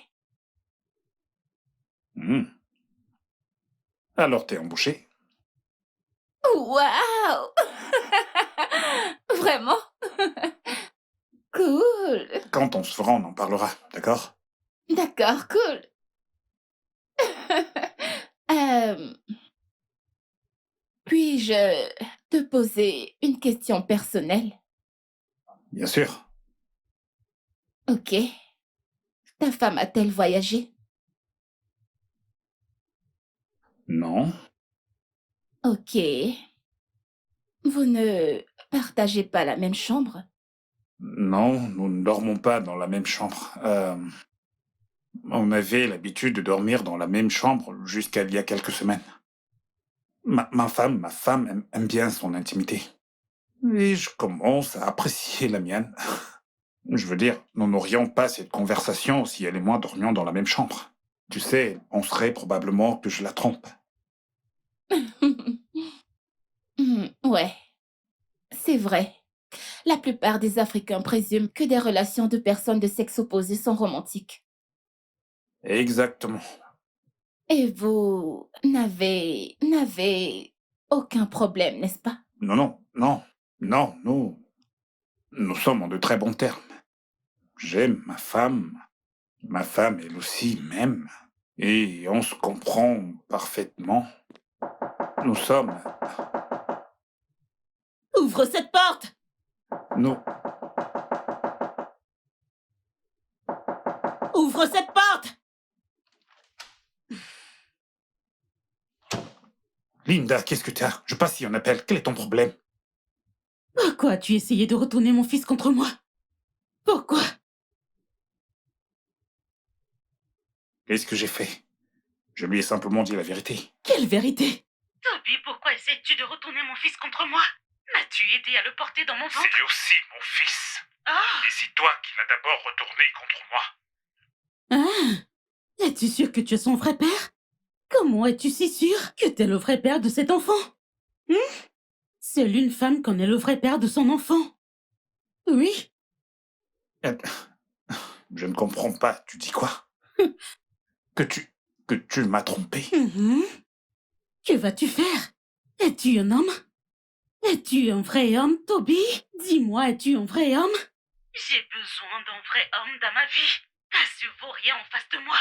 Hmm. Alors t'es embauché? Waouh! Vraiment? Cool. Quand Quand on se fera, on en parlera, d'accord? D'accord, cool. Euh, Puis-je te poser une question personnelle? Bien sûr. Ok. Ta femme a-t-elle voyagé? Non. Ok. Vous ne partagez pas la même chambre? Non, nous ne dormons pas dans la même chambre. On avait l'habitude de dormir dans la même chambre jusqu'à il y a quelques semaines. Ma femme aime bien son intimité. Et je commence à apprécier la mienne. Je veux dire, nous n'aurions pas cette conversation si elle et moi dormions dans la même chambre. Tu sais, on serait probablement que je la trompe. Ouais, c'est vrai. La plupart des Africains présument que des relations de personnes de sexe opposé sont romantiques. Exactement. Et vous n'avez aucun problème, n'est-ce pas? Non, nous sommes en de très bons termes. J'aime ma femme elle aussi m'aime, et on se comprend parfaitement. Nous sommes, Ouvre cette porte! nous, Ouvre cette porte! Linda, qu'est-ce que t'as? Je passe si on appelle, quel est ton problème? Pourquoi as-tu essayé de retourner mon fils contre moi? Pourquoi? Qu'est-ce que j'ai fait? Je lui ai simplement dit la vérité. Quelle vérité? Toby, pourquoi essayes-tu de retourner mon fils contre moi? M'as-tu aidé à le porter dans mon ventre? C'est aussi mon fils. Ah! Et c'est toi qui l'as d'abord retourné contre moi. Ah! Es-tu sûr que tu es son vrai père? Comment es-tu si sûr que t'es le vrai père de cet enfant? Seule une femme connaît le vrai père de son enfant. Oui? Je ne comprends pas, tu dis quoi? Que tu m'as trompé. Mhm. Que vas-tu faire? Es-tu un homme? Es-tu un vrai homme, Toby? Dis-moi, es-tu un vrai homme? J'ai besoin d'un vrai homme dans ma vie. Pas ce vaurien en face de moi.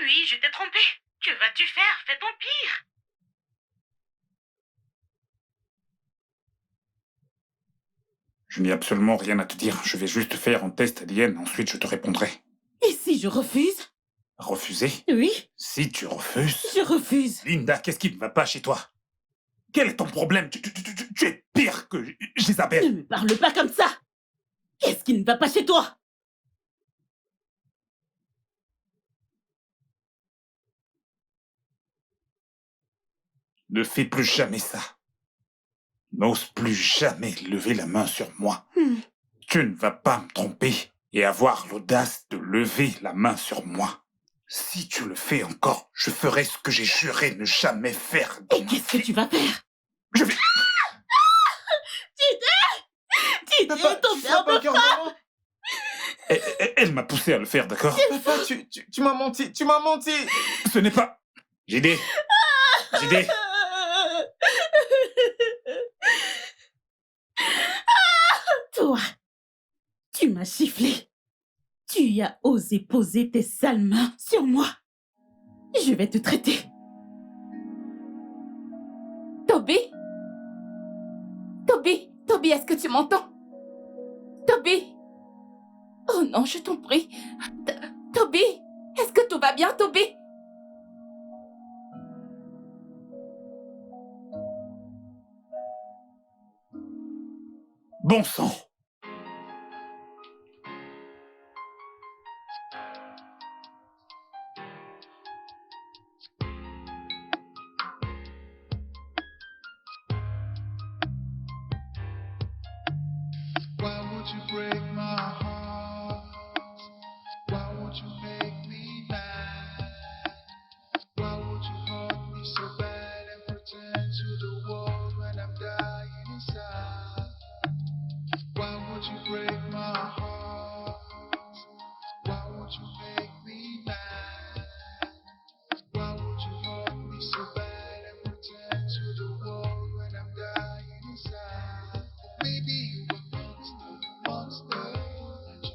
Oui, je t'ai trompé. Que vas-tu faire? Fais ton pire. Je n'ai absolument rien à te dire. Je vais juste faire un test ADN, ensuite je te répondrai. Et si je refuse? Refuser? Oui, Si tu refuses... je refuse. Linda, qu'est-ce qui ne va pas chez toi? Quel est ton problème? Tu es pire que Ne Jézabel. me parle pas comme ça. Qu'est-ce qui ne va pas chez toi? Ne fais plus jamais ça. N'ose plus jamais lever la main sur moi. Tu ne vas pas me tromper et avoir l'audace de lever la main sur moi. Si tu le fais encore, je ferai ce que j'ai juré ne jamais faire. Et qu'est-ce que tu vas faire? Je vais... Dites, ton père me frappe. Elle m'a poussé à le faire, d'accord? Papa, tu m'as menti, tu m'as menti. Ce n'est pas... J'ai Toi, tu m'as sifflé. Tu as osé poser tes sales mains sur moi. Je vais te traiter. Toby? Toby? Toby, est-ce que tu m'entends? Toby? Oh non, je t'en prie. Toby? Est-ce que tout va bien, Toby? Bon sang. Why would you break my heart? Why would you make me mad? Why would you hurt me so bad and pretend to the world when I'm dying inside? Why would you break my heart? Why would you make me mad? Why would you hurt me so bad and pretend to the world when I'm dying inside? Maybe you a monster, monster.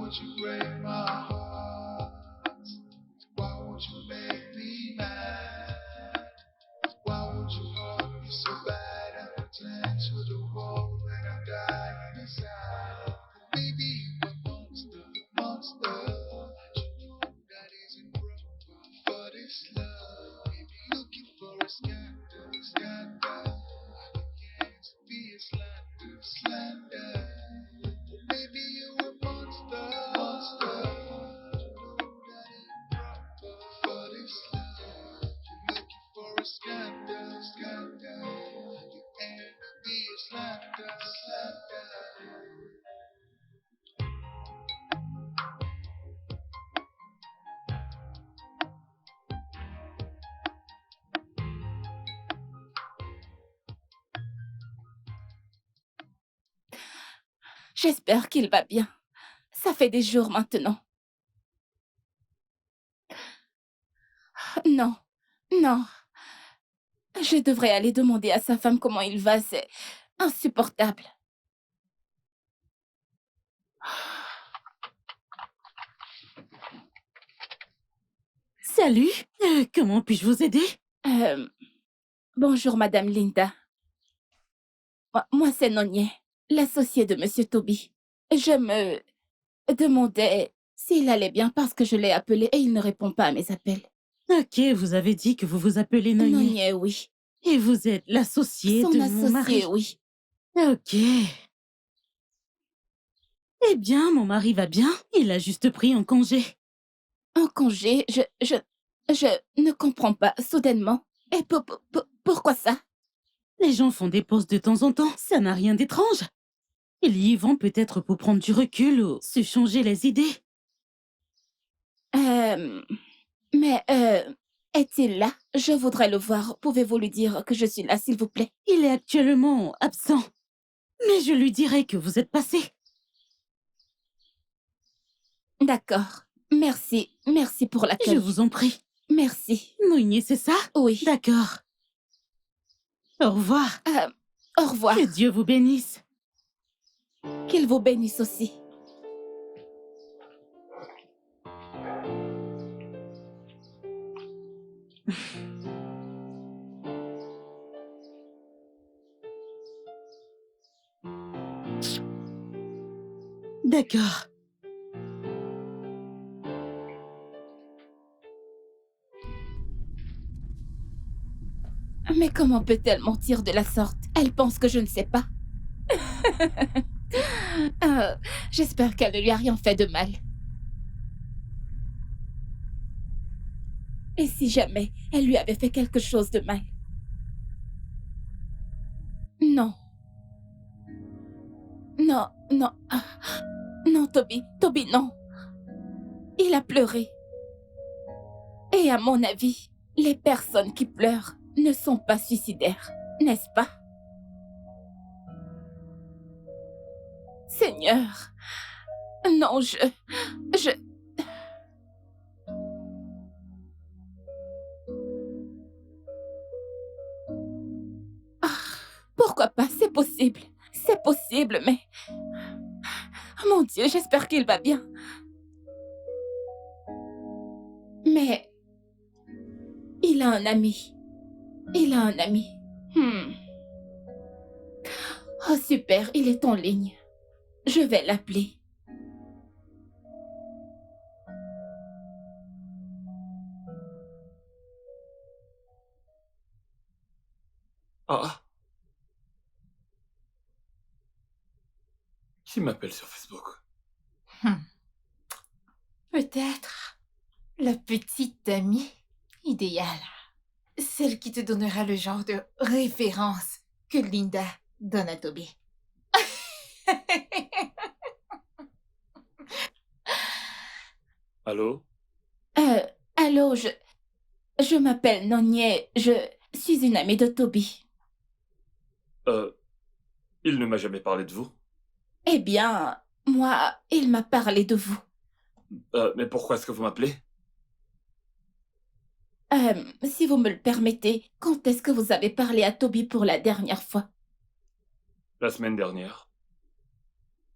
would you break my heart? Why would you make me mad? Why would you hurt me so bad and pretend to the world when I'm dying inside? Maybe you a monster, monster. You know that isn't proper for this love. Maybe looking for a scandal, scandal. Against be a slander, slander. Maybe you a monster, monster. You know that ain't proper for this love. You're looking for a scandal, scandal. You aim to be a slander, slander. J'espère qu'il va bien. Ça fait des jours maintenant. Non, non. Je devrais aller demander à sa femme comment il va, c'est insupportable. Salut, comment puis-je vous aider? Bonjour, Madame Linda. Moi, c'est Nonier, l'associé de Monsieur Toby. Je me demandais s'il allait bien parce que je l'ai appelé et il ne répond pas à mes appels. Ok, vous avez dit que vous vous appelez Nonier. Nonier, oui. Et vous êtes l'associé Son de mon mari. associé, oui. Ok. Eh bien, mon mari va bien. Il a juste pris un congé. Un congé, je ne comprends pas, soudainement. Et pourquoi ça? Les gens font des pauses de temps en temps. Ça n'a rien d'étrange. Ils y vont peut-être pour prendre du recul ou se changer les idées. Mais, est-il là? Je voudrais le voir. Pouvez-vous lui dire que je suis là, s'il vous plaît? Il est actuellement absent. Mais je lui dirai que vous êtes passé. D'accord. Merci. Merci pour l'accueil. Je vous en prie. Merci. Nonier, c'est ça? Oui. D'accord. Au revoir. Au revoir. Que Dieu vous bénisse. Qu'il vous bénisse aussi. D'accord. Mais comment peut-elle mentir de la sorte? Elle pense que je ne sais pas. J'espère qu'elle ne lui a rien fait de mal. Et si jamais elle lui avait fait quelque chose de mal? Non. Non, non. Non, Toby. Toby, non. Il a pleuré. Et à mon avis, les personnes qui pleurent ne sont pas suicidaires, n'est-ce pas? Seigneur. Non, Pourquoi pas? C'est possible. C'est possible, mais... Mon Dieu, j'espère qu'il va bien. Mais... Il a un ami. Il a un ami. Oh, super, il est en ligne. Je vais l'appeler. Ah. Qui m'appelle sur Facebook? Peut-être la petite amie idéale. Celle qui te donnera le genre de référence que Linda donne à Toby. Allô? Allô, je m'appelle Nonier. Je suis une amie de Toby. Il ne m'a jamais parlé de vous. Eh bien, moi, il m'a parlé de vous. Mais pourquoi est-ce que vous m'appelez? Si vous me le permettez, quand est-ce que vous avez parlé à Toby pour la dernière fois? La semaine dernière.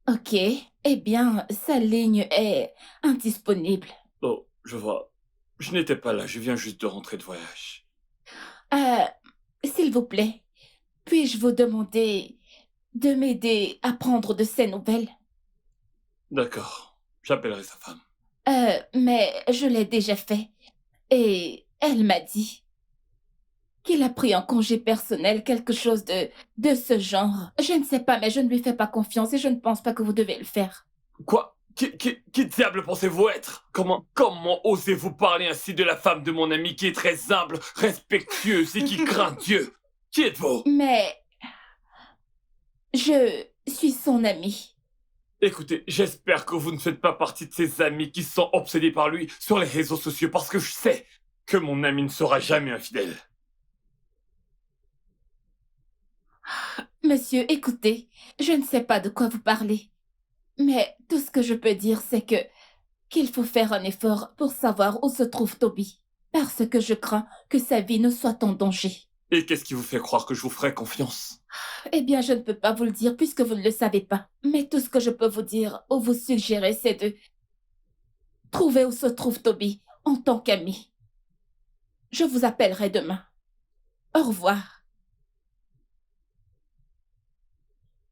Ok, eh bien, sa ligne est indisponible. Oh, je vois. Je n'étais pas là, je viens juste de rentrer de voyage. Euh, S'il vous plaît, puis-je vous demander de m'aider à prendre de ses nouvelles? D'accord, j'appellerai sa femme. Mais je l'ai déjà fait. Et elle m'a dit qu'il a pris en congé personnel quelque chose de ce genre. Je ne sais pas, mais je ne lui fais pas confiance et je ne pense pas que vous devez le faire. Quoi? Qui diable pensez-vous être? Comment osez-vous parler ainsi de la femme de mon ami qui est très humble, respectueuse et qui craint Dieu? Qui êtes-vous? Mais je suis son amie. Écoutez, j'espère que vous ne faites pas partie de ces amis qui sont obsédés par lui sur les réseaux sociaux parce que je sais que mon ami ne sera jamais infidèle. Monsieur, écoutez, je ne sais pas de quoi vous parlez. Mais tout ce que je peux dire, c'est qu'il faut faire un effort pour savoir où se trouve Toby. Parce que je crains que sa vie ne soit en danger. Et qu'est-ce qui vous fait croire que je vous ferai confiance? Eh bien, je ne peux pas vous le dire puisque vous ne le savez pas. Mais tout ce que je peux vous dire ou vous suggérer, c'est de trouver où se trouve Toby en tant qu'ami. Je vous appellerai demain. Au revoir.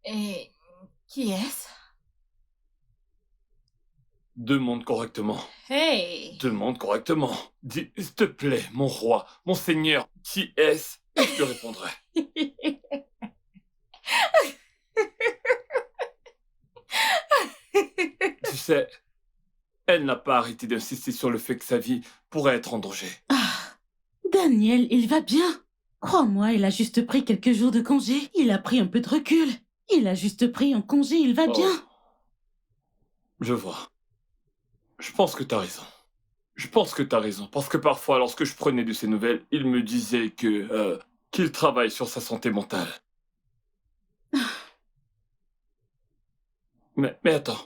Et qui est-ce? Demande correctement. Hey! Demande correctement. Dis, s'il te plaît, mon roi, mon seigneur, qui est-ce? Et je te répondrai. Tu sais, elle n'a pas arrêté d'insister sur le fait que sa vie pourrait être en danger. Ah, Daniel, il va bien. Crois-moi, il a juste pris quelques jours de congé. Il a pris un peu de recul. Il a juste pris un congé, il va bien. Oh. Je vois. Je pense que t'as raison. Je pense que t'as raison. Parce que parfois, lorsque je prenais de ses nouvelles, il me disait qu'il travaille sur sa santé mentale. Mais attends.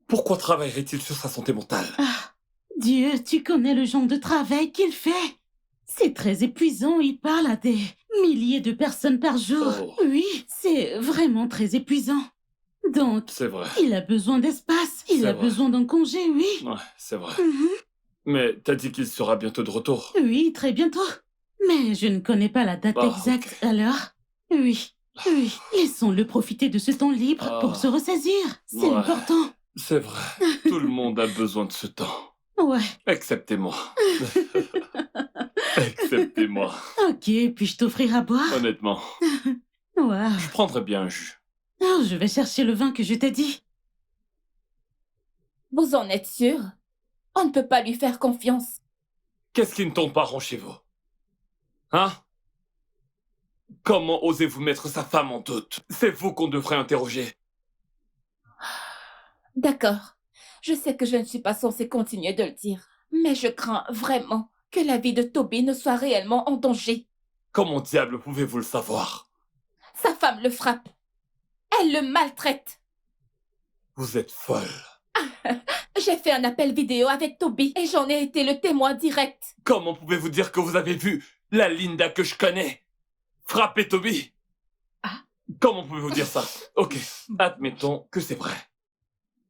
Pourquoi travaillerait-il sur sa santé mentale? Ah, Dieu, tu connais le genre de travail qu'il fait. C'est très épuisant, il parle à des milliers de personnes par jour. Oh. Oui, c'est vraiment très épuisant. Donc, C'est vrai. il a besoin d'espace, il C'est a vrai. besoin d'un congé, oui. Ouais, c'est vrai. Mhm. Mais t'as dit qu'il sera bientôt de retour. Oui, très bientôt. Mais je ne connais pas la date Ah, exacte, ok. alors. Oui, oui. Laissons-le profiter de ce temps libre Ah. pour se ressaisir. C'est Ouais. important. C'est vrai. Tout le monde a besoin de ce temps. Ouais. Excepté moi. Excepté moi. Ok, puis-je t'offrir à boire? Honnêtement, Waouh. je prendrais bien un jus. Oh, je vais chercher le vin que je t'ai dit. Vous en êtes sûr? On ne peut pas lui faire confiance. Qu'est-ce qui ne tombe pas rond chez vous? Hein? Comment osez-vous mettre sa femme en doute? C'est vous qu'on devrait interroger. D'accord. Je sais que je ne suis pas censée continuer de le dire. Mais je crains vraiment que la vie de Toby ne soit réellement en danger. Comment diable pouvez-vous le savoir? Sa femme le frappe. Elle le maltraite. Vous êtes folle. J'ai fait un appel vidéo avec Toby et j'en ai été le témoin direct. Comment pouvez-vous dire que vous avez vu la Linda que je connais frapper Toby? Ah. Comment pouvez-vous dire ça? Ok, admettons que c'est vrai.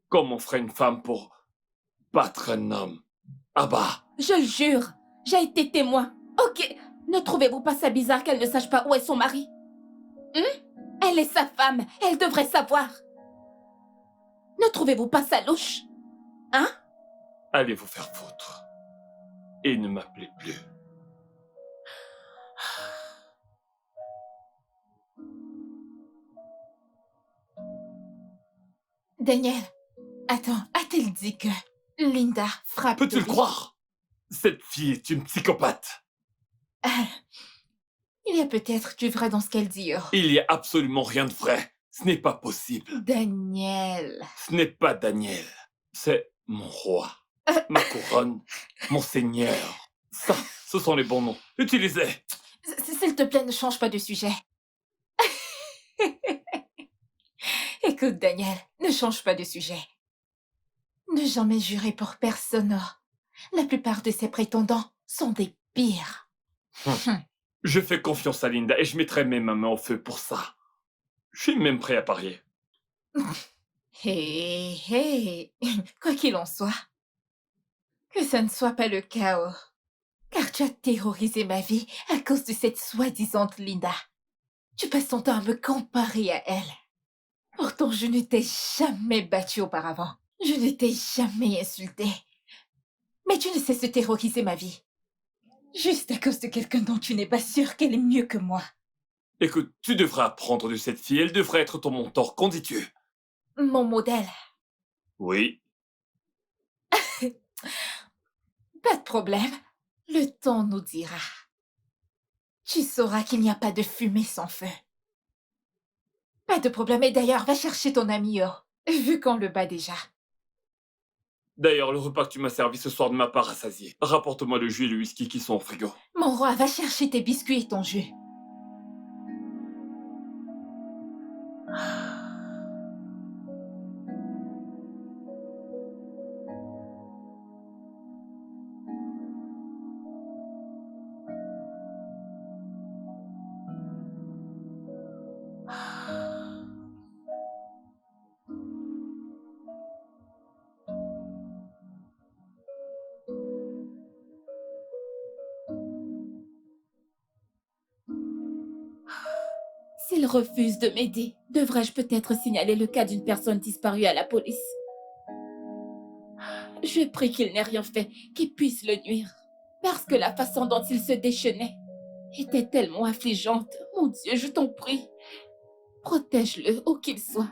Comment ferait une femme pour battre un homme? Ah bah, Je le jure, j'ai été témoin. Ok, ne trouvez-vous pas ça bizarre qu'elle ne sache pas où est son mari? Elle est sa femme, elle devrait savoir. Ne trouvez-vous pas ça louche? Hein? allez vous faire foutre. Et ne m'appelez plus. Daniel, attends, a-t-elle dit que Linda frappe Peux-tu le Toby? croire? Cette fille est une psychopathe. Il y a peut-être du vrai dans ce qu'elle dit. Oh. Il n'y a absolument rien de vrai. Ce n'est pas possible. Daniel. Ce n'est pas Daniel. C'est mon roi. Ma couronne. Mon seigneur. Ça, ce sont les bons noms. Utilisez. S'il te plaît, ne change pas de sujet. Écoute, Daniel, ne change pas de sujet. Ne jamais jurer pour personne. Oh. La plupart de ces prétendants sont des pires. Je fais confiance à Linda et je mettrai même ma main au feu pour ça. Je suis même prêt à parier. Hé, hé, quoi qu'il en soit, que ça ne soit pas le chaos, car tu as terrorisé ma vie à cause de cette soi-disante Linda. Tu passes ton temps à me comparer à elle. Pourtant, je ne t'ai jamais battue auparavant. Je ne t'ai jamais insultée. Mais tu ne cesses de terroriser ma vie. Juste à cause de quelqu'un dont tu n'es pas sûr qu'elle est mieux que moi. Écoute, tu devrais apprendre de cette fille. Elle devrait être ton mentor. Qu'en dis-tu? Mon modèle. Oui. Pas de problème. Le temps nous dira. Tu sauras qu'il n'y a pas de fumée sans feu. Pas de problème. Et d'ailleurs, va chercher ton ami Oh, vu qu'on le bat déjà. D'ailleurs, le repas que tu m'as servi ce soir ne m'a pas rassasié. Rapporte-moi le jus et le whisky qui sont au frigo. Mon roi, va chercher tes biscuits et ton jus. S'il refuse de m'aider, devrais-je peut-être signaler le cas d'une personne disparue à la police? Je prie qu'il n'ait rien fait qui puisse le nuire, parce que la façon dont il se déchaînait était tellement affligeante. Mon Dieu, je t'en prie, protège-le où qu'il soit.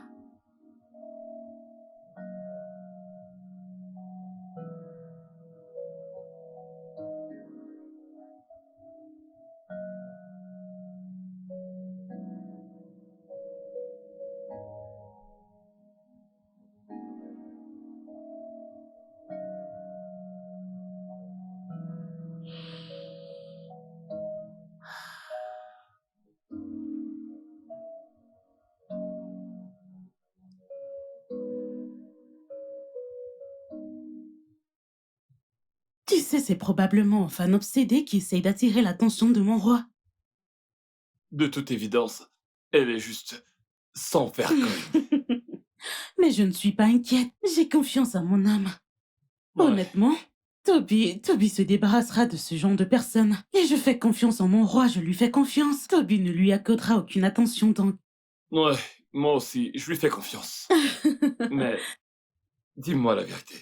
Tu sais, c'est probablement un fan obsédé qui essaye d'attirer l'attention de mon roi. De toute évidence, elle est juste sans vergogne. Mais je ne suis pas inquiète. J'ai confiance en mon âme. Ouais. Honnêtement, Toby se débarrassera de ce genre de personne. Et je fais confiance en mon roi, je lui fais confiance. Toby ne lui accordera aucune attention donc. Ouais, moi aussi, je lui fais confiance. Mais, dis-moi la vérité.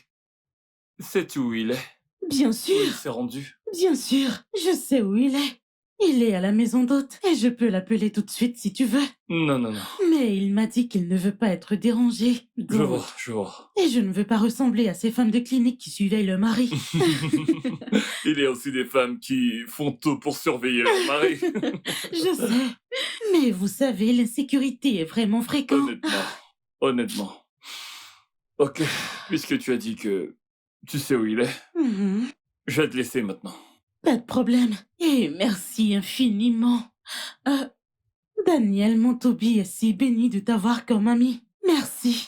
Sais-tu où il est? Bien Où sûr, il s'est rendu? bien sûr, je sais où il est. Il est à la maison d'hôte et je peux l'appeler tout de suite si tu veux. Non, non, non. Mais il m'a dit qu'il ne veut pas être dérangé. Je donc- vois, je vois. Et je ne veux pas ressembler à ces femmes de clinique qui surveillent le mari. Il y a aussi des femmes qui font tout pour surveiller leur mari. Je sais. Mais vous savez, l'insécurité est vraiment fréquente. Honnêtement. Ok, puisque tu as dit que tu sais où il est, Mhm. je vais te laisser maintenant. Pas de problème. Et merci infiniment. Daniel, mon Toby est si béni de t'avoir comme ami. Merci.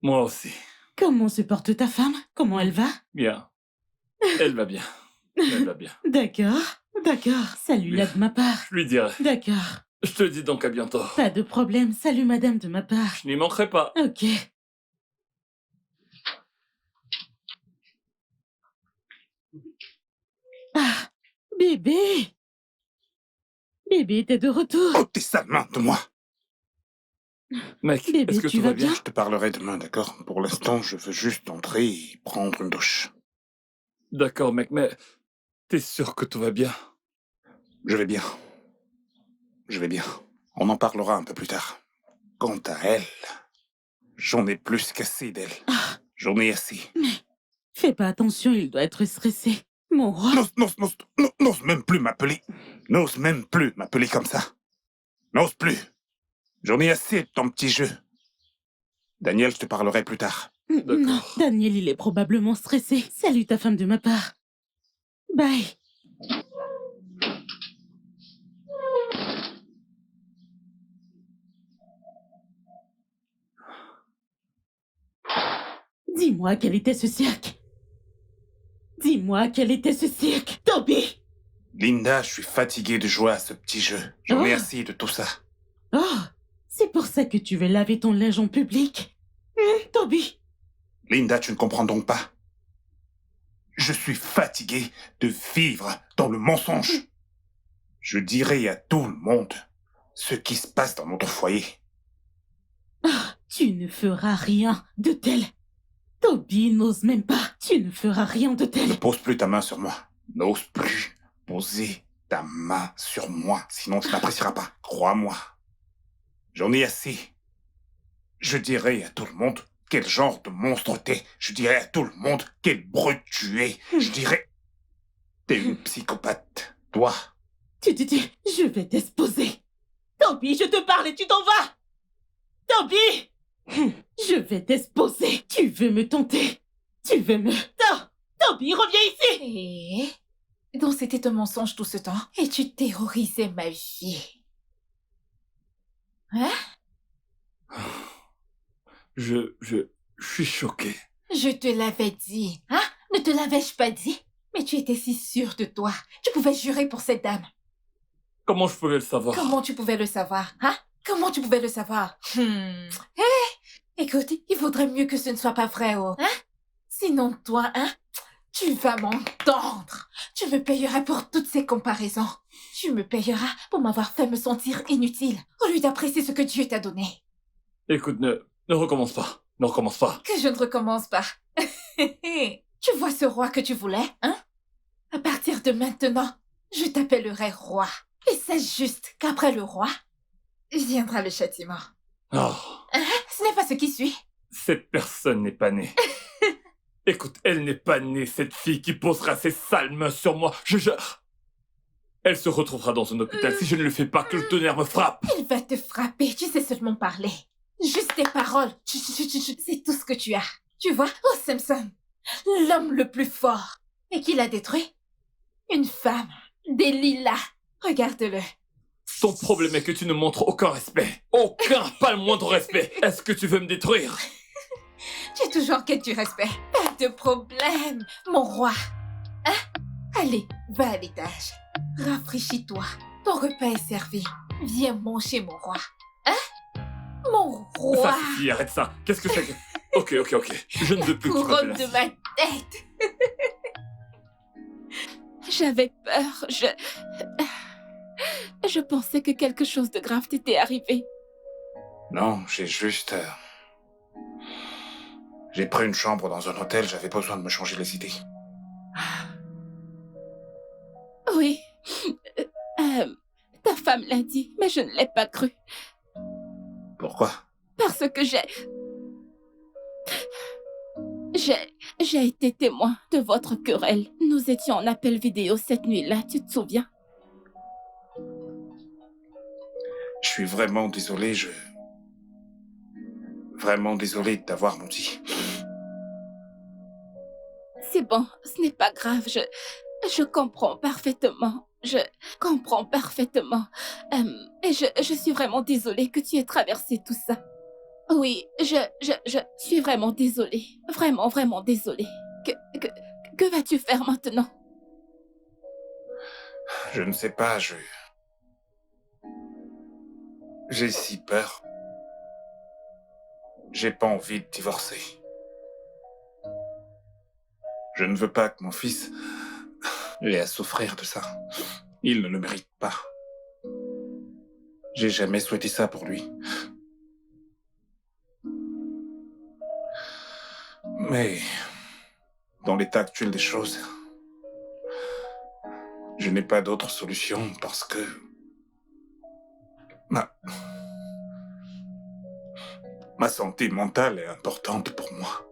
Moi aussi. Comment se porte ta femme? Comment elle va? Bien. Elle va bien. Elle va bien. D'accord, d'accord. Salut-la de ma part. Je lui dirai. D'accord. Je te dis donc à bientôt. Pas de problème. Salut madame de ma part. Je n'y manquerai pas. Ok. Ah, bébé. Bébé, t'es de retour. Ôte tes sales mains de moi. Mec, Bébé, est-ce que tu tout vas va bien? bien? Je te parlerai demain, d'accord? Pour l'instant, je veux juste entrer et prendre une douche. D'accord, mec, mais t'es sûr que tout va bien? Je vais bien. Je vais bien. On en parlera un peu plus tard. Quant à elle, j'en ai plus qu'assez d'elle. J'en ai assez. Fais pas attention, il doit être stressé. Mon roi. N'ose même plus m'appeler. N'ose même plus m'appeler comme ça. N'ose plus. J'en ai assez de ton petit jeu. Daniel, je te parlerai plus tard. D'accord. Non, Daniel, il est probablement stressé. Salut ta femme de ma part. Bye. Dis-moi quel était ce cirque. Dis-moi quel était ce cirque, Toby. Linda, je suis fatigué de jouer à ce petit jeu. J'en ai Oh. assez de tout ça. Oh, c'est pour ça que tu veux laver ton linge en public. Toby, Linda, tu ne comprends donc pas. Je suis fatigué de vivre dans le mensonge. Je dirai à tout le monde ce qui se passe dans notre foyer. tu ne feras rien de tel. Toby n'ose même pas. Tu ne feras rien de Ne tel. pose plus ta main sur moi. N'ose plus poser ta main sur moi, sinon tu n'apprécieras pas. Crois-moi. J'en ai assez. Je dirai à tout le monde quel genre de monstre t'es. Je dirai à tout le monde quel brute tu es. Je dirai... T'es une psychopathe. Toi. Je vais t'exposer. Toby, je te parle et tu t'en vas. Toby, je vais t'exposer. Tu veux me tenter. Tu veux me... Toby, reviens ici. Et donc c'était un mensonge tout ce temps et tu terrorisais ma vie. Hein? Je suis choqué. Je te l'avais dit, hein? Ne te l'avais-je pas dit? Mais tu étais si sûre de toi. Tu pouvais jurer pour cette dame. Comment je pouvais le savoir? Comment tu pouvais le savoir, hein? Comment tu pouvais le savoir? Écoute, il vaudrait mieux que ce ne soit pas vrai, oh. Hein? Sinon, toi, hein? Tu vas m'entendre. Tu me payeras pour toutes ces comparaisons. Tu me payeras pour m'avoir fait me sentir inutile, au lieu d'apprécier ce que Dieu t'a donné. Écoute, ne recommence pas. Ne recommence pas. Que je ne recommence pas. Tu vois ce roi que tu voulais, hein? À partir de maintenant, je t'appellerai roi. Et c'est juste qu'après le roi, viendra le châtiment. Oh, Ce n'est pas ce qui suit. cette personne n'est pas née. Écoute, elle n'est pas née, cette fille qui posera ses sales mains sur moi. Elle se retrouvera dans un hôpital si je ne le fais pas, que le tonnerre me frappe. Il va te frapper, tu sais seulement parler. Juste tes paroles, c'est tout ce que tu as. Tu vois, oh Simpson, l'homme le plus fort. Et qui l'a détruit? Une femme, des lilas. Regarde-le. Ton problème est que tu ne montres aucun respect. Aucun, pas le moindre respect. Est-ce que tu veux me détruire? Tu es toujours en quête du respect. Pas de problème, mon roi. Hein? Allez, va à l'étage. Rafraîchis-toi. Ton repas est servi. Viens manger, mon roi. Hein? Mon roi. Ça suffit, arrête ça. Qu'est-ce que c'est que... Ok. Je ne veux plus que tu Couronne m'appelles de ainsi. ma tête. J'avais peur. Je pensais que quelque chose de grave t'était arrivé. Non, j'ai juste... J'ai pris une chambre dans un hôtel, j'avais besoin de me changer les idées. Oui. Ta femme l'a dit, mais je ne l'ai pas cru. Pourquoi? Parce que j'ai été témoin de votre querelle. Nous étions en appel vidéo cette nuit-là, tu te souviens? Je suis vraiment désolé, Vraiment désolé de t'avoir menti. C'est bon, ce n'est pas grave, je comprends parfaitement. Je comprends parfaitement. Et je suis vraiment désolée que tu aies traversé tout ça. Oui, je suis vraiment désolée. Vraiment, vraiment désolée. Que vas-tu faire maintenant? Je ne sais pas, J'ai si peur. J'ai pas envie de divorcer. Je ne veux pas que mon fils ait à souffrir de ça. Il ne le mérite pas. J'ai jamais souhaité ça pour lui. Mais, dans l'état actuel des choses, je n'ai pas d'autre solution parce que... Ma santé mentale est importante pour moi.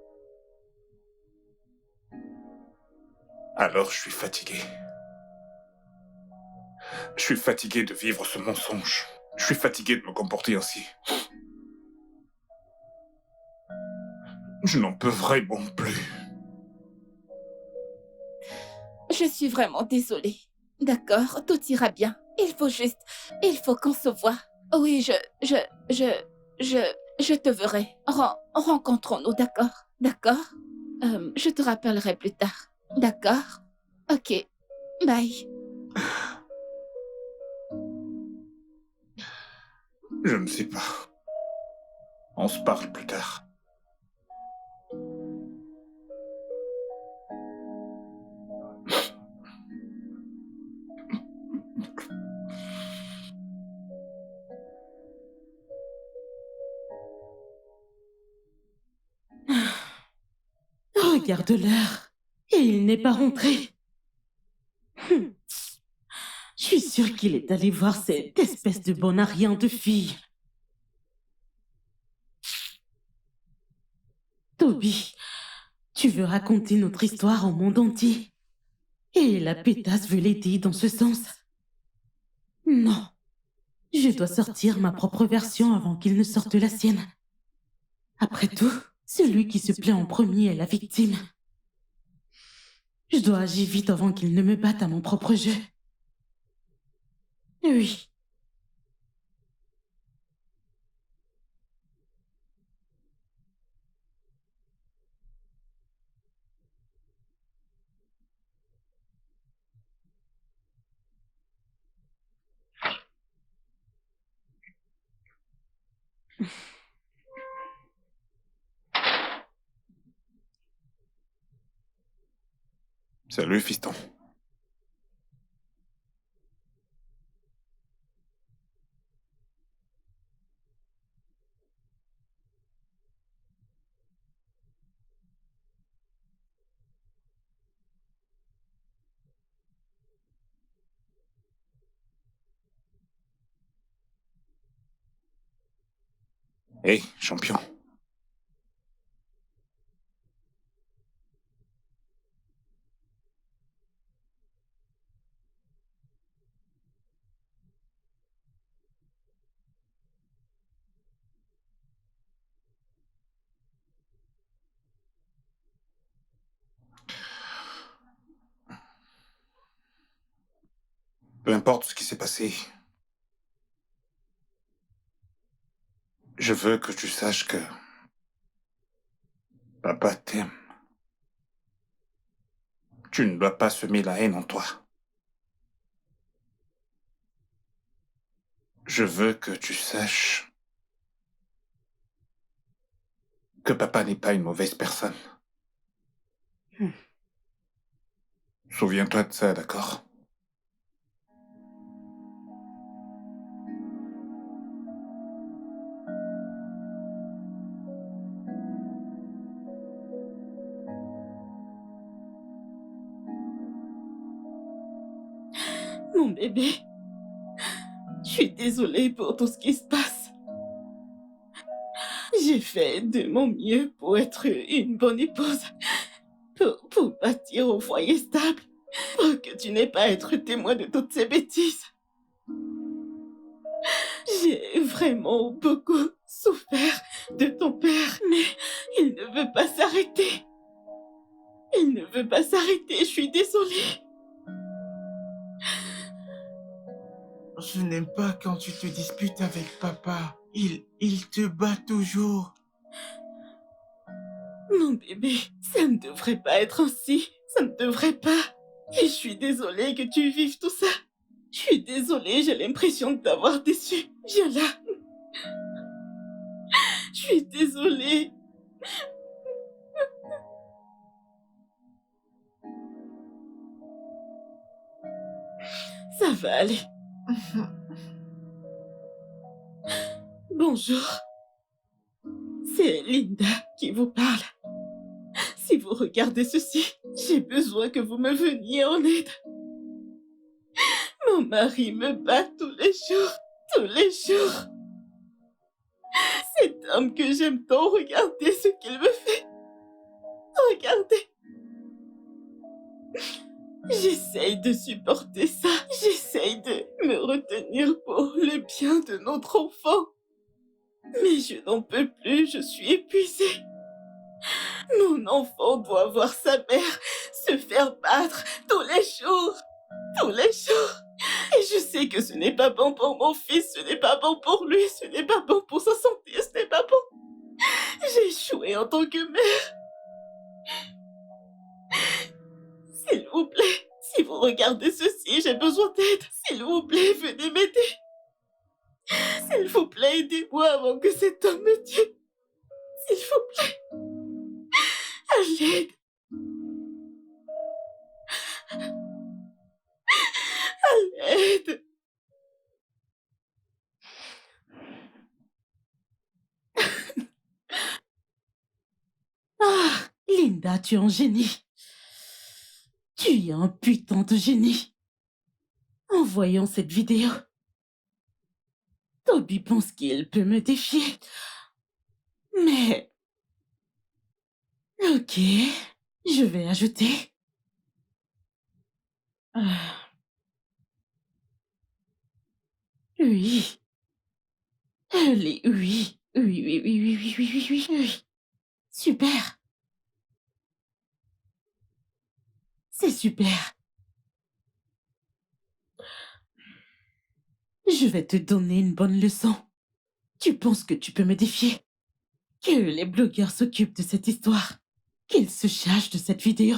Alors je suis fatigué. Je suis fatigué de vivre ce mensonge. Je suis fatigué de me comporter ainsi. Je n'en peux vraiment plus. Je suis vraiment désolée. D'accord, tout ira bien. Il faut qu'on se voie. Oui, je te verrai. Rencontrons-nous, d'accord? D'accord? Je te rappellerai plus tard. D'accord? Ok. Bye. Je ne sais pas. On se parle plus tard. Regarde l'heure. Et il n'est pas rentré. Je suis sûre qu'il est allé voir cette espèce de bon à rien de fille. Toby, tu veux raconter notre histoire au monde entier? Et la pétasse veut l'aider dans ce sens? Non. Je dois sortir ma propre version avant qu'il ne sorte la sienne. Après tout, celui qui se plaint en premier est la victime. Je dois agir vite avant qu'il ne me batte à mon propre jeu. Oui. Salut, fiston. Hé, champion. Peu importe ce qui s'est passé, je veux que tu saches que papa t'aime. Tu ne dois pas semer la haine en toi. Je veux que tu saches que papa n'est pas une mauvaise personne. Souviens-toi de ça, d'accord? Mon bébé, je suis désolée pour tout ce qui se passe. J'ai fait de mon mieux pour être une bonne épouse, pour bâtir au foyer stable, pour que tu n'aies pas à être témoin de toutes ces bêtises. J'ai vraiment beaucoup souffert de ton père, mais il ne veut pas s'arrêter. Il ne veut pas s'arrêter, je suis désolée. Je n'aime pas quand tu te disputes avec papa. Il te bat toujours. Mon bébé, ça ne devrait pas être ainsi. Ça ne devrait pas. Et je suis désolée que tu vives tout ça. Je suis désolée, j'ai l'impression de t'avoir déçu. Viens là. Je suis désolée. Ça va aller. Bonjour. C'est Linda qui vous parle. Si vous regardez ceci, j'ai besoin que vous me veniez en aide. Mon mari me bat tous les jours. Tous les jours. Cet homme que j'aime tant, regardez ce qu'il me fait. Regardez. J'essaye de supporter ça. J'essaye de me retenir pour le bien de notre enfant. Mais je n'en peux plus, je suis épuisée. Mon enfant doit voir sa mère se faire battre tous les jours. Tous les jours. Et je sais que ce n'est pas bon pour mon fils, ce n'est pas bon pour lui, ce n'est pas bon pour sa santé, ce n'est pas bon. J'ai échoué en tant que mère. S'il vous plaît, si vous regardez ceci, j'ai besoin d'aide. S'il vous plaît, venez m'aider. S'il vous plaît, aidez-moi avant que cet homme me tue. S'il vous plaît. À l'aide. À l'aide. Ah, Linda. Linda, tu es un génie. Tu es un putain de génie. En voyant cette vidéo, Toby pense qu'il peut me défier. Mais... Ok, je vais ajouter... Oui. Oui, oui, oui, oui, oui, oui, oui, oui, oui, oui. Super. C'est super. Je vais te donner une bonne leçon. Tu penses que tu peux me défier? Que les blogueurs s'occupent de cette histoire. Qu'ils se chargent de cette vidéo.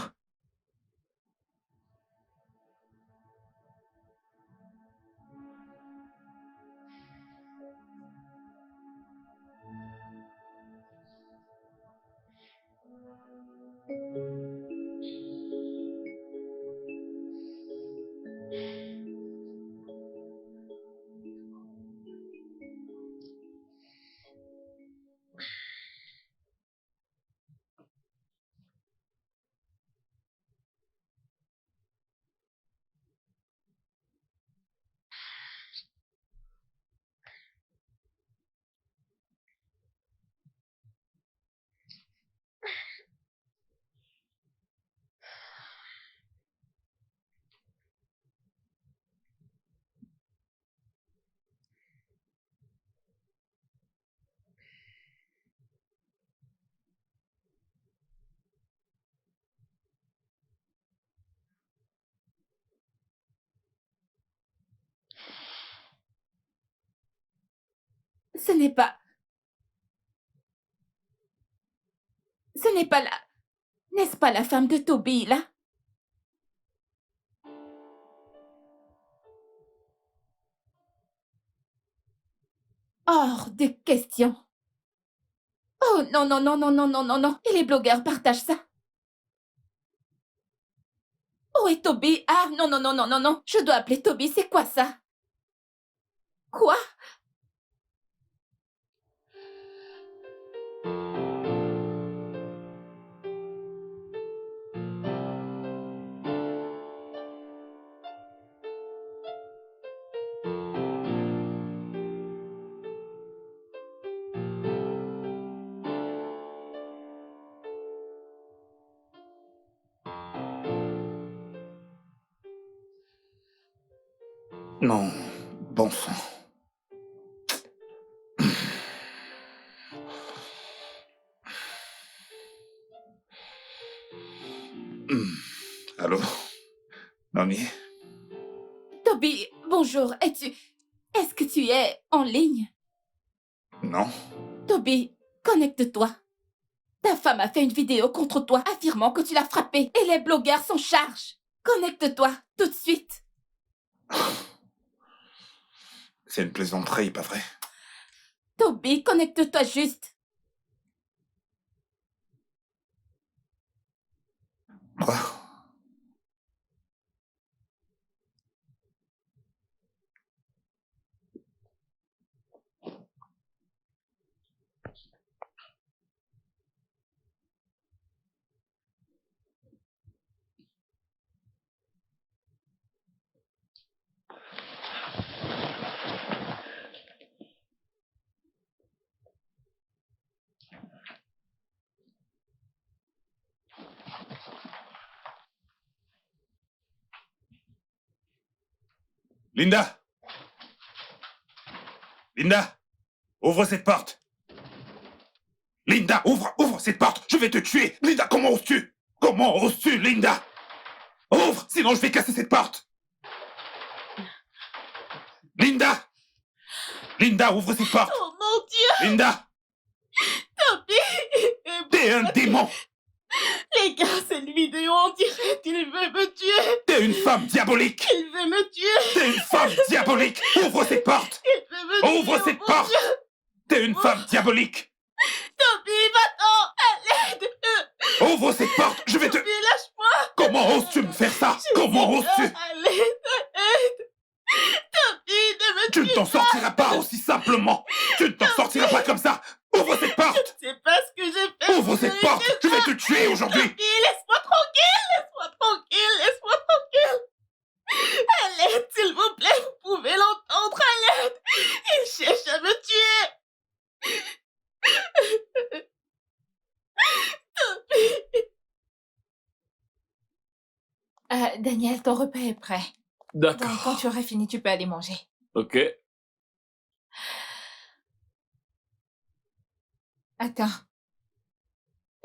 Ce n'est pas... Ce n'est pas la... N'est-ce pas la femme de Toby, là? Hors de question. Oh non, non, non, non, non, non, non, non. Et les blogueurs partagent ça. Oh, et Toby? Ah, non, non, non, non, non, non. Je dois appeler Toby, c'est quoi ça? Quoi? Non, bon sang. Allô? Nani? Toby, bonjour. Est-ce que tu es en ligne? Non? Toby, connecte-toi. Ta femme a fait une vidéo contre toi affirmant que tu l'as frappée et les blogueurs s'en chargent. Connecte-toi, tout de suite. C'est une plaisanterie, pas vrai? Toby, connecte-toi juste. Quoi? Linda! Linda! Ouvre cette porte! Linda, ouvre cette porte! Je vais te tuer! Linda, comment oses-tu? Comment oses-tu, Linda? Ouvre, sinon je vais casser cette porte! Linda! Linda, ouvre cette porte! Oh mon Dieu, Linda! Toby! T'es un démon! Les gars, c'est une vidéo en direct, il veut me tuer! T'es une femme diabolique! Il veut me tuer! T'es une femme diabolique! Ouvre cette porte! Il veut me tuer! Ouvre cette oh mon porte! Dieu. T'es une femme diabolique! Toby, va-t'en! À l'aide! Ouvre cette porte! Je vais te... Toby, lâche-moi! Comment oses-tu me faire ça? Comment oses-tu? À l'aide! À l'aide! Toby, ne me Tu ne tue t'en pas! sortiras pas aussi simplement! Tu ne t'en sortiras pas comme ça! Ouvre cette porte! Je sais pas ce que j'ai fait! Ouvre cette porte! Je vais vais te tuer aujourd'hui. Laisse-moi tranquille, laisse-moi tranquille, laisse-moi tranquille. À l'aide, s'il vous plaît, vous pouvez l'entendre, à l'aide. Il cherche à me tuer. Daniel, ton repas est prêt. Donc, quand D'accord. tu auras fini, tu peux aller manger. Ok. Attends.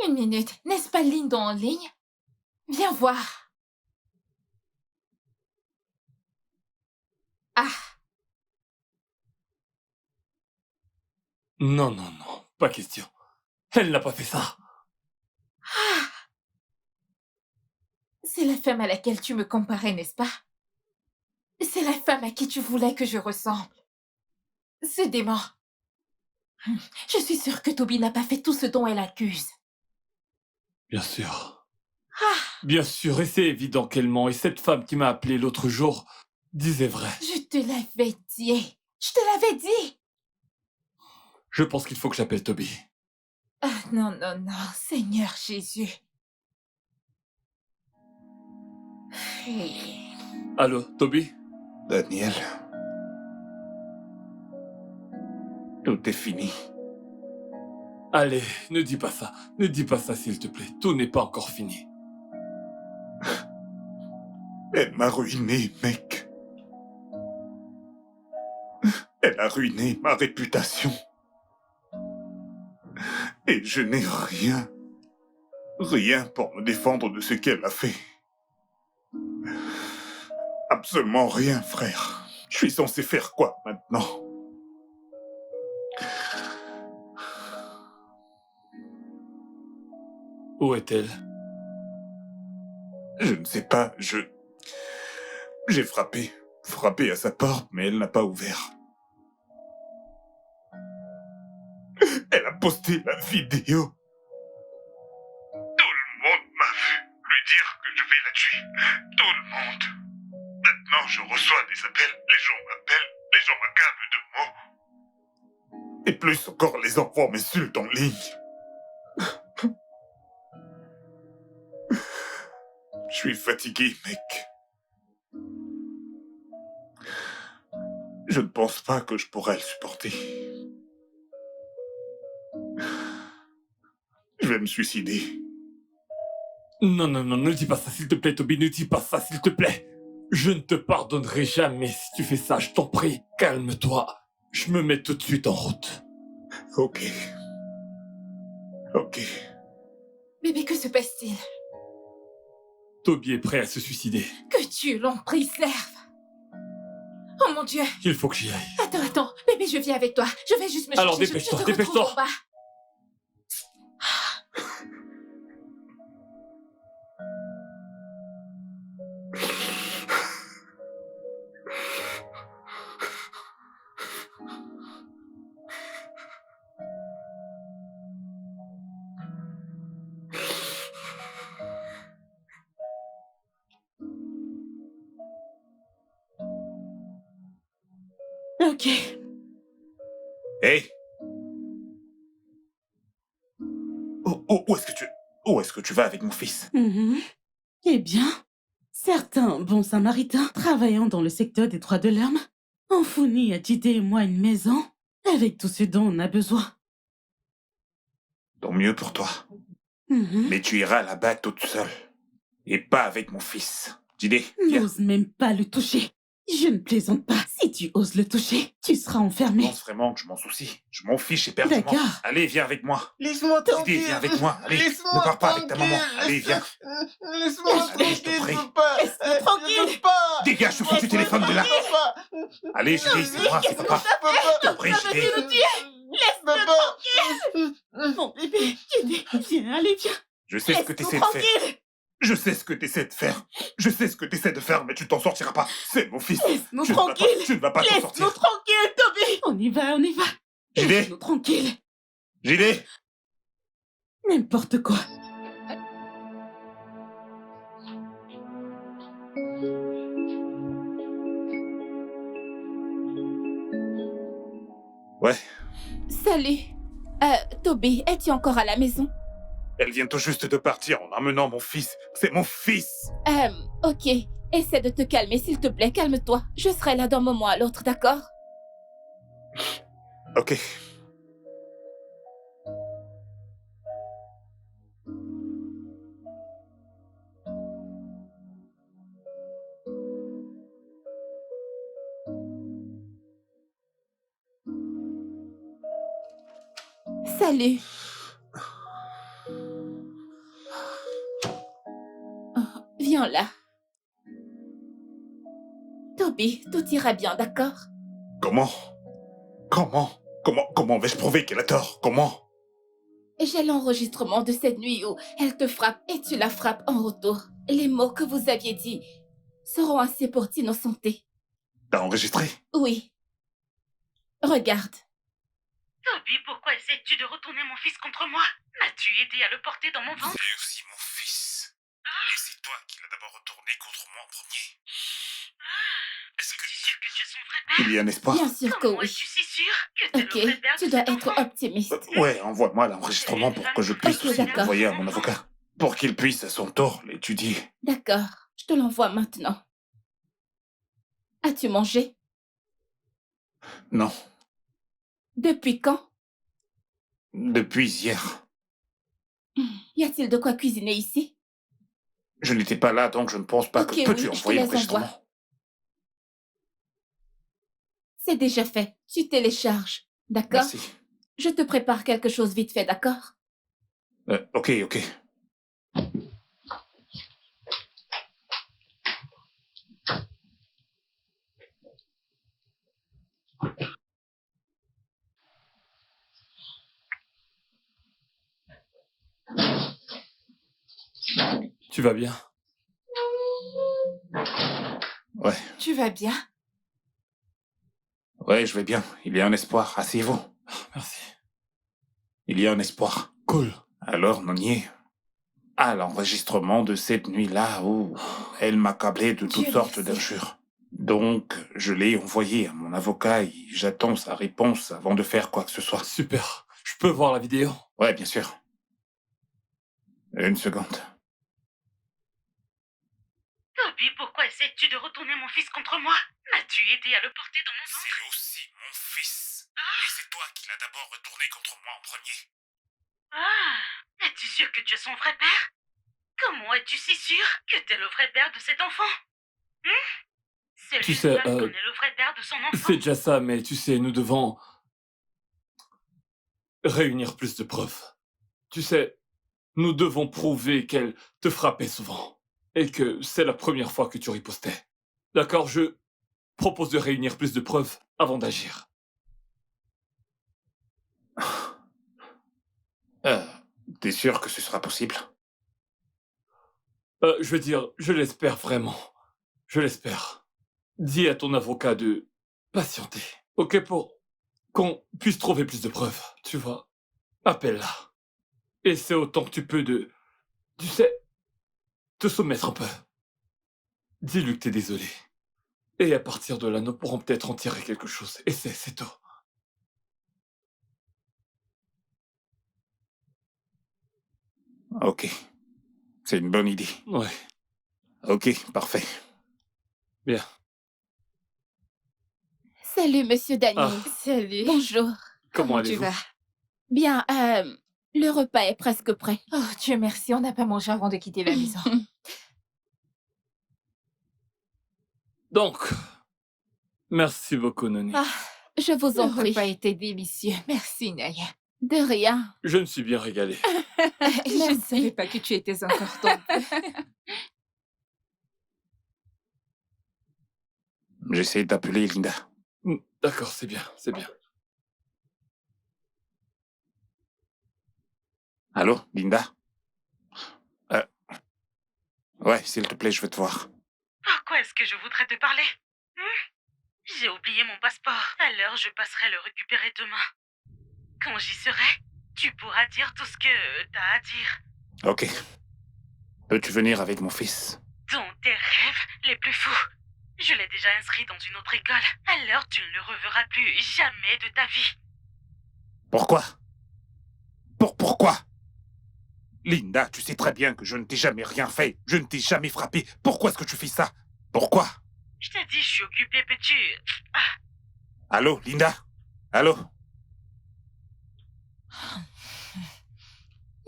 Une minute. N'est-ce pas Lindo en ligne? Viens voir. Ah, Non, non, non. Pas question. Elle n'a pas fait ça. c'est la femme à laquelle tu me comparais, n'est-ce pas? C'est la femme à qui tu voulais que je ressemble. Ce dément. Je suis sûre que Toby n'a pas fait tout ce dont elle accuse. Bien sûr. Ah, Bien sûr, et c'est évident qu'elle ment. Et cette femme qui m'a appelé l'autre jour disait vrai. je te l'avais dit. Je te l'avais dit. Je pense qu'il faut que j'appelle Toby. Ah, non, non, non, Seigneur Jésus. Hey. Allô, Toby? Daniel. Tout est fini. Allez, ne dis pas ça. Ne dis pas ça, s'il te plaît. Tout n'est pas encore fini. Elle m'a ruiné, mec. Elle a ruiné ma réputation. Et je n'ai rien. Rien pour me défendre de ce qu'elle a fait. Absolument rien, frère. Je suis censé faire quoi maintenant? Où est-elle? Je ne sais pas, J'ai frappé à sa porte, mais elle n'a pas ouvert. Elle a posté la vidéo. Tout le monde m'a vu lui dire que je vais la tuer. Tout le monde. Maintenant, je reçois des appels, les gens m'appellent, les gens m'accablent de mots. Et plus encore, les enfants m'insultent en ligne. Je suis fatigué, mec. Je ne pense pas que je pourrais le supporter. Je vais me suicider. Non, non, non, ne dis pas ça, s'il te plaît, Toby. Ne dis pas ça, s'il te plaît. Je ne te pardonnerai jamais si tu fais ça, je t'en prie. Calme-toi. Je me mets tout de suite en route. Ok. Ok. Bébé, que se passe-t-il? Toby est prêt à se suicider. Que Dieu l'en préserve. Oh mon Dieu. Il faut que j'y aille. Attends, attends. Bébé, je viens avec toi. Je vais juste me Alors, chercher. dépêche-toi, je te dépêche-toi. retrouve en bas. Ok. Hey! Où est-ce que tu vas avec mon fils? Mhm. Eh bien, certains bons samaritains travaillant dans le secteur des droits de l'homme ont fourni à Jide et moi une maison avec tout ce dont on a besoin. Tant mieux pour toi. Mhm. Mais tu iras là-bas toute seule. Et pas avec mon fils. Jide, viens. N'ose même pas le toucher. Je ne plaisante pas. Si tu oses le toucher, tu seras Tu enfermé. penses vraiment que je m'en soucie? Je m'en fiche éperdument. D'accord. Allez, viens avec moi. Laisse-moi Jide, tranquille. viens avec moi. Allez, Laisse-moi ne pars pas avec ta maman. tranquille. Allez, viens. Laisse-moi Allez, je te tranquille, prie. je peux pas. Laisse-le tranquille. Je peux pas. Dégage ce foutu téléphone de là. Je peux pas. Allez, Jide, c'est moi, c'est papa. Je te prie, Jide. Mon bébé, viens, allez, viens. Je sais ce que tu Laisse-nous essaies de faire. tranquille. Je sais ce que tu essaies de faire. Je sais ce que tu essaies de faire, mais tu t'en sortiras pas. C'est mon fils. Laisse-nous Tu ne vas pas- tranquille. Tu ne vas pas t'en Laisse-nous sortir. tranquille, Toby. On y va, on y va. Jide, Laisse-nous tranquille. Jide. N'importe quoi. Ouais, Salut. Toby, es-tu encore à la maison? Elle vient tout juste de partir en amenant mon fils. C'est mon fils. Ok. Essaie de te calmer, s'il te plaît. Calme-toi. Je serai là d'un moment à l'autre, d'accord? Ok. Salut. Oh, viens là. Toby, tout ira bien, d'accord? Comment Comment vais-je prouver qu'elle a tort? Comment? J'ai l'enregistrement de cette nuit où elle te frappe et tu la frappes en retour. Les mots que vous aviez dit seront assez pour t'innocenter. T'as enregistré? Oui. Regarde. Toby, pourquoi essaies-tu de retourner mon fils contre moi? M'as-tu aidé à le porter dans mon ventre? C'est aussi mon fils. Et c'est toi qui l'as d'abord retourné contre moi en premier. Est-ce que... Es-tu sûr que tu es son vrai père? Il y a un espoir? Bien sûr que Comment oui. es-tu si sûr que t'es Ok, le vrai père tu de dois cet être enfant? optimiste. Ouais, envoie-moi l'enregistrement pour que je puisse Ok, aussi d'accord. l'envoyer à mon avocat. Pour qu'il puisse à son tour l'étudier. D'accord, je te l'envoie maintenant. As-tu mangé? Non, Depuis quand? depuis hier. Y a-t-il de quoi cuisiner ici? Je n'étais pas là, donc je ne pense pas Ok, que... Peux-tu oui, je te envoyer les l'enregistrement? envoie. C'est déjà fait. Tu télécharges. D'accord? Merci. Je te prépare quelque chose vite fait, d'accord? Ok. Tu vas bien? Ouais, Tu vas bien? je vais bien. Il y a un espoir. Asseyez-vous. Merci. Il y a un espoir. Cool. Alors, Nonier, à l'enregistrement de cette nuit-là où elle m'accablait de toutes Dieu sortes merci. d'injures. Donc, je l'ai envoyé à mon avocat et j'attends sa réponse avant de faire quoi que ce soit. Super. Je peux voir la vidéo? Ouais, bien sûr. Une seconde. Toby, pourquoi essaies-tu de retourner mon fils contre moi? M'as-tu aidé à le porter dans mon ventre? C'est aussi mon fils. Et c'est toi qui l'as d'abord retourné contre moi en premier. Ah, es-tu sûr que tu es son vrai père? Comment es-tu si sûr que t'es le vrai père de cet enfant? C'est Tu lui sais, seul connaît le vrai père de son enfant. c'est déjà ça, mais tu sais, nous devons réunir plus de preuves. Tu sais, nous devons prouver qu'elle te frappait souvent et que c'est la première fois que tu ripostais. D'accord, je propose de réunir plus de preuves avant d'agir. T'es sûr que ce sera possible? Je veux dire, je l'espère vraiment. Je l'espère. Dis à ton avocat de patienter, ok, pour qu'on puisse trouver plus de preuves, tu vois. Appelle-la. Essaie autant que tu peux de, tu sais, te soumettre un peu. Dis-lui que t'es désolé. Et à partir de là, nous pourrons peut-être en tirer quelque chose. Essaie, c'est tout. Ok. C'est une bonne idée. Ouais, Ok, parfait. bien. Salut, monsieur Daniel. Salut. Bonjour. Comment tu allez-vous? vas? Bien, le repas est presque prêt. Oh, Dieu merci, on n'a pas mangé avant de quitter la maison. Donc, merci beaucoup, Noni. Ah, Je vous le en prie. repas était délicieux. Merci, Naya. De rien. Je me suis bien régalé. Je ne Merci. savais pas que tu étais encore tombée. J'essaie d'appeler Linda. D'accord, c'est bien, c'est bien. Allô, Linda? Ouais, s'il te plaît, je veux te voir. Pourquoi est-ce que je voudrais te parler? J'ai oublié mon passeport. Alors je passerai le récupérer demain. Quand j'y serai, tu pourras dire tout ce que t'as à dire. Ok. Peux-tu venir avec mon fils? Dans tes rêves les plus fous. Je l'ai déjà inscrit dans une autre école. Alors tu ne le reverras plus jamais de ta vie. Pourquoi? Pourquoi? Linda, tu sais très bien que je ne t'ai jamais rien fait. Je ne t'ai jamais frappé. Pourquoi est-ce que tu fais ça? Pourquoi? Je t'ai dit, je suis occupée, peux-tu... Allô, Linda? Allô?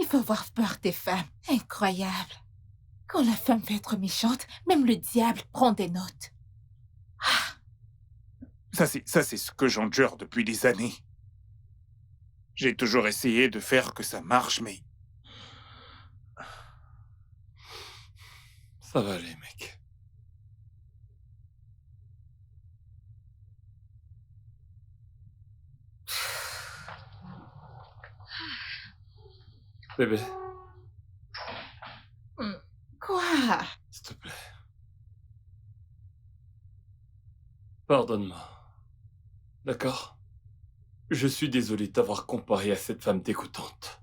Il faut avoir peur des femmes. Incroyable. Quand la femme veut être méchante, même le diable prend des notes. Ça, c'est ce que j'endure depuis des années. J'ai toujours essayé de faire que ça marche, mais... Ça va aller, mec. Bébé, Quoi? s'il te plaît. Pardonne-moi. D'accord? Je suis désolé de t'avoir comparé à cette femme dégoûtante.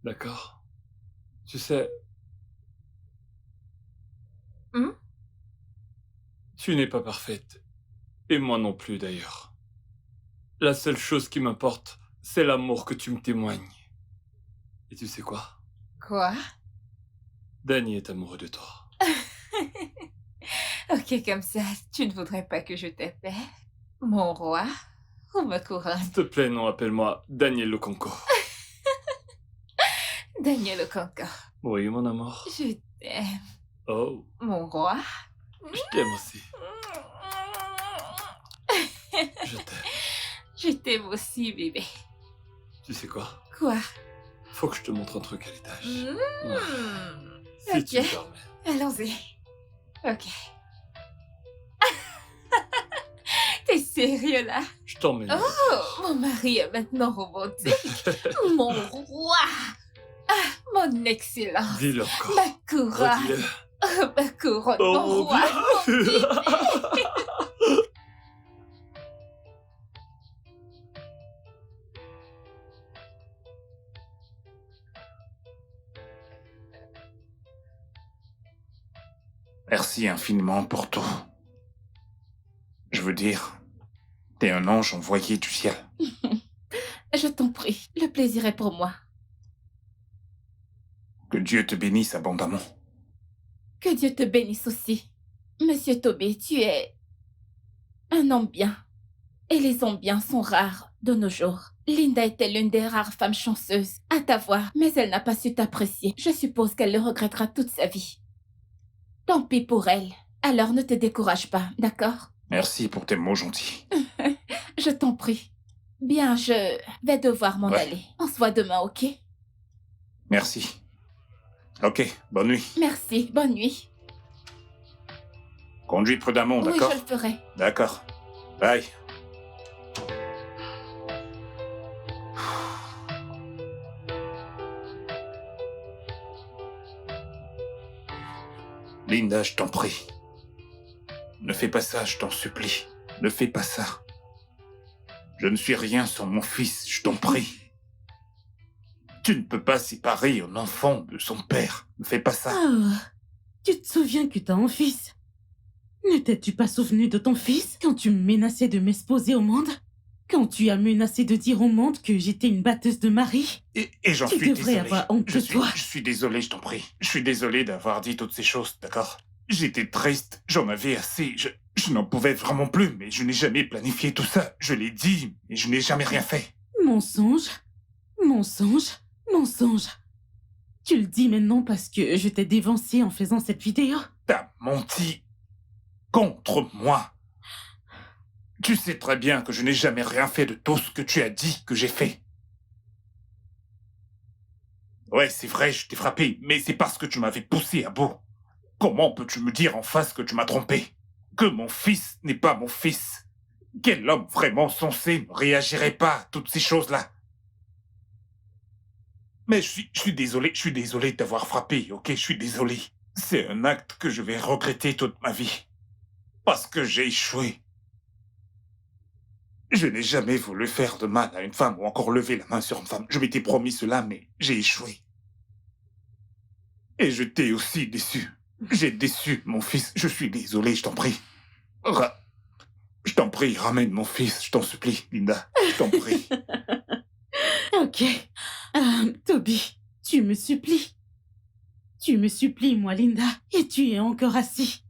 D'accord? Tu sais... Hmm? Tu n'es pas parfaite. Et moi non plus, d'ailleurs. La seule chose qui m'importe, c'est l'amour que tu me témoignes. Et tu sais quoi? Quoi? Danny est amoureux de toi. Ok, comme ça, tu ne voudrais pas que je t'appelle mon roi ou ma couronne? S'il te plaît, non, appelle-moi Daniel Loconco. Daniel Okonko, Oui, mon amour. je t'aime. Oh, Mon roi? je t'aime aussi. Je t'aime. Je t'aime aussi, bébé. Tu sais quoi? Quoi? Faut que je te montre un truc à l'étage. Hmm. Si Ok. tu me permets. Allons-y. Ok. T'es sérieux là? Je t'emmène. Oh, mon mari est maintenant romantique. Mon roi. Ah, mon excellence. Dis-le encore. Ma couronne. Redis-le. Oh, ma couronne, Oh, mon mon roi. Dieu. Mon bébé. Merci infiniment pour tout. Je veux dire, t'es un ange envoyé du ciel. Je t'en prie, le plaisir est pour moi. Que Dieu te bénisse abondamment. Que Dieu te bénisse aussi. Monsieur Toby, tu es un homme bien. Et les hommes bien sont rares de nos jours. Linda était l'une des rares femmes chanceuses à t'avoir, mais elle n'a pas su t'apprécier. Je suppose qu'elle le regrettera toute sa vie. Tant pis pour elle. Alors ne te décourage pas, d'accord? Merci pour tes mots gentils. Je t'en prie. Bien, je vais devoir m'en Ouais. aller. On se voit demain, ok? Merci. Ok, bonne nuit. Merci, bonne nuit. Conduis prudemment, Oui, d'accord? je le ferai. D'accord. Bye. Linda, je t'en prie. Ne fais pas ça, je t'en supplie. Ne fais pas ça. Je ne suis rien sans mon fils, je t'en prie. Tu ne peux pas séparer un enfant de son père. Ne fais pas ça. Oh, tu te souviens que t'as un fils? Ne t'es-tu pas souvenu de ton fils quand tu me menaçais de m'exposer au monde? Quand tu as menacé de dire au monde que j'étais une batteuse de mari? Et j'en Tu suis devrais désolé. avoir honte de toi. Je suis désolé, je t'en prie. Je suis désolé d'avoir dit toutes ces choses, d'accord? J'étais triste, j'en avais assez, je n'en pouvais vraiment plus, mais je n'ai jamais planifié tout ça. Je l'ai dit, mais je n'ai jamais rien fait. Mensonge, mensonge, mensonge. Tu le dis maintenant parce que je t'ai dévancé en faisant cette vidéo? T'as menti contre moi. Tu sais très bien que je n'ai jamais rien fait de tout ce que tu as dit que j'ai fait. Ouais, c'est vrai, je t'ai frappé, mais c'est parce que tu m'avais poussé à bout. Comment peux-tu me dire en face que tu m'as trompé? Que mon fils n'est pas mon fils? Quel homme vraiment sensé ne réagirait pas à toutes ces choses-là? Mais je suis désolé de t'avoir frappé, ok? Je suis désolé. C'est un acte que je vais regretter toute ma vie. Parce que j'ai échoué. Je n'ai jamais voulu faire de mal à une femme ou encore lever la main sur une femme. Je m'étais promis cela, mais j'ai échoué. Et je t'ai aussi déçu. J'ai déçu mon fils. Je suis désolé, je t'en prie. Je t'en prie, ramène mon fils, je t'en supplie, Linda. Je t'en prie. Ok. Toby, Tu me supplies. Tu me supplies, moi, Linda, et tu es encore assis.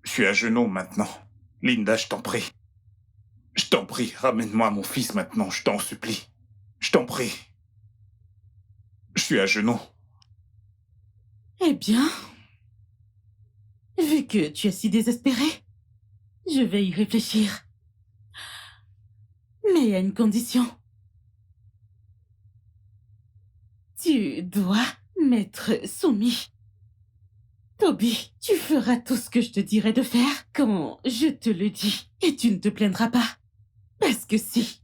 Je suis à genoux maintenant. Linda, je t'en prie. Je t'en prie, ramène-moi mon fils maintenant, je t'en supplie. Je t'en prie. Je suis à genoux. Eh bien, vu que tu es si désespéré, je vais y réfléchir. Mais à une condition. Tu dois m'être soumis. Toby, tu feras tout ce que je te dirai de faire quand je te le dis. Et tu ne te plaindras pas. Parce que si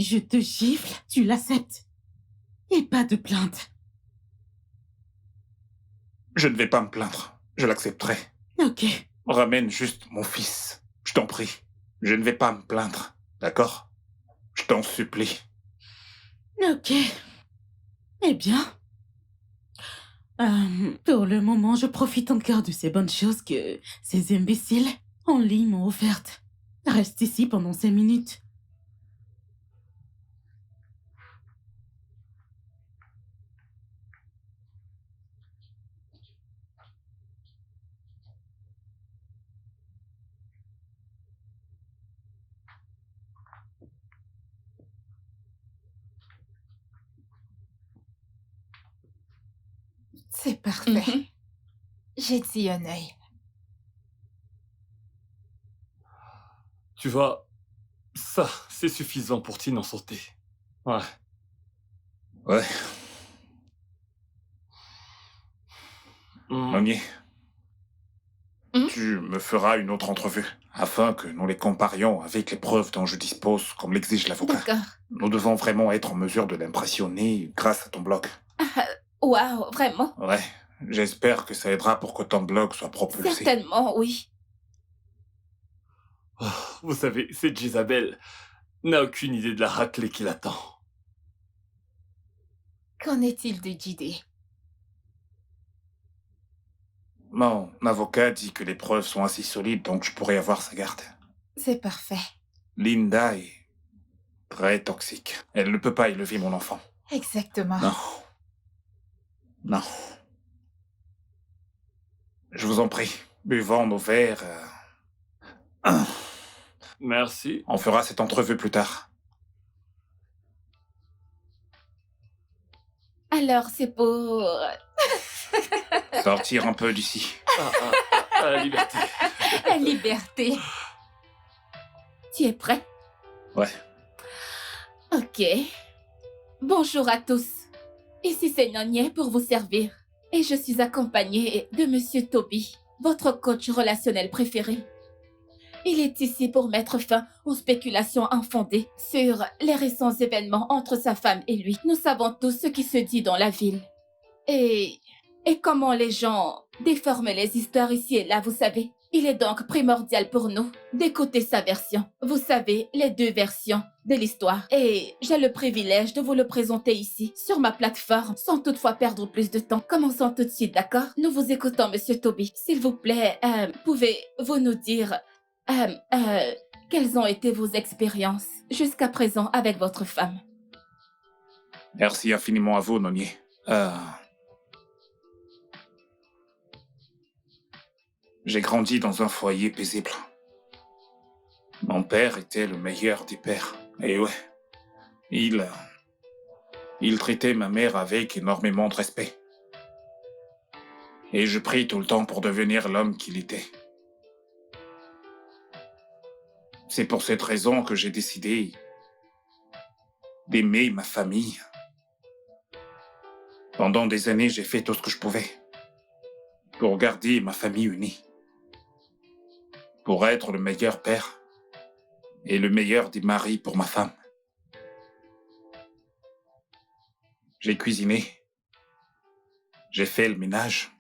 je te gifle, tu l'acceptes. Et pas de plainte. Je ne vais pas me plaindre. Je l'accepterai. Ok. Ramène juste mon fils. Je t'en prie. Je ne vais pas me plaindre. D'accord? Je t'en supplie. Ok. Eh bien, pour le moment, je profite encore de ces bonnes choses que ces imbéciles en ligne m'ont offertes. Reste ici pendant 5 minutes. C'est parfait. Mhm. J'ai dit un œil. Tu vois, ça, c'est suffisant pour t'innocenter. Ouais. Ouais, Hmm. Nonier. Hmm? Tu me feras une autre entrevue, afin que nous les comparions avec les preuves dont je dispose, comme l'exige l'avocat. D'accord. Nous devons vraiment être en mesure de l'impressionner grâce à ton blog. Waouh, vraiment? Ouais, j'espère que ça aidera pour que ton blog soit propulsé. Certainement, oui. Oh, vous savez, cette Jésabelle n'a aucune idée de la raclée qui l'attend. Qu'en est-il de JD? Mon avocat dit que les preuves sont assez solides, donc je pourrais avoir sa garde. C'est parfait. Linda est très toxique. Elle ne peut pas élever mon enfant. Exactement. Non. Non. Je vous en prie, buvons nos verres. Merci. On fera cette entrevue plus tard. Alors, c'est pour... Sortir un peu d'ici. À la liberté. la liberté. Tu es prêt? Ouais. Ok. Bonjour à tous. Ici c'est Nonier pour vous servir. Et je suis accompagnée de Monsieur Toby, votre coach relationnel préféré. Il est ici pour mettre fin aux spéculations infondées sur les récents événements entre sa femme et lui. Nous savons tous ce qui se dit dans la ville. Et comment les gens déforment les histoires ici et là, vous savez. Il est donc primordial pour nous d'écouter sa version. Vous savez, les deux versions de l'histoire. Et j'ai le privilège de vous le présenter ici, sur ma plateforme, sans toutefois perdre plus de temps. Commençons tout de suite, d'accord? Nous vous écoutons, Monsieur Toby. S'il vous plaît, pouvez-vous nous dire quelles ont été vos expériences jusqu'à présent avec votre femme? Merci infiniment à vous, Nonier. J'ai grandi dans un foyer paisible. Mon père était le meilleur des pères. Et ouais, il traitait ma mère avec énormément de respect. Et je prie tout le temps pour devenir l'homme qu'il était. C'est pour cette raison que j'ai décidé d'aimer ma famille. Pendant des années, j'ai fait tout ce que je pouvais pour garder ma famille unie. Pour être le meilleur père et le meilleur des maris pour ma femme. J'ai cuisiné. J'ai fait le ménage.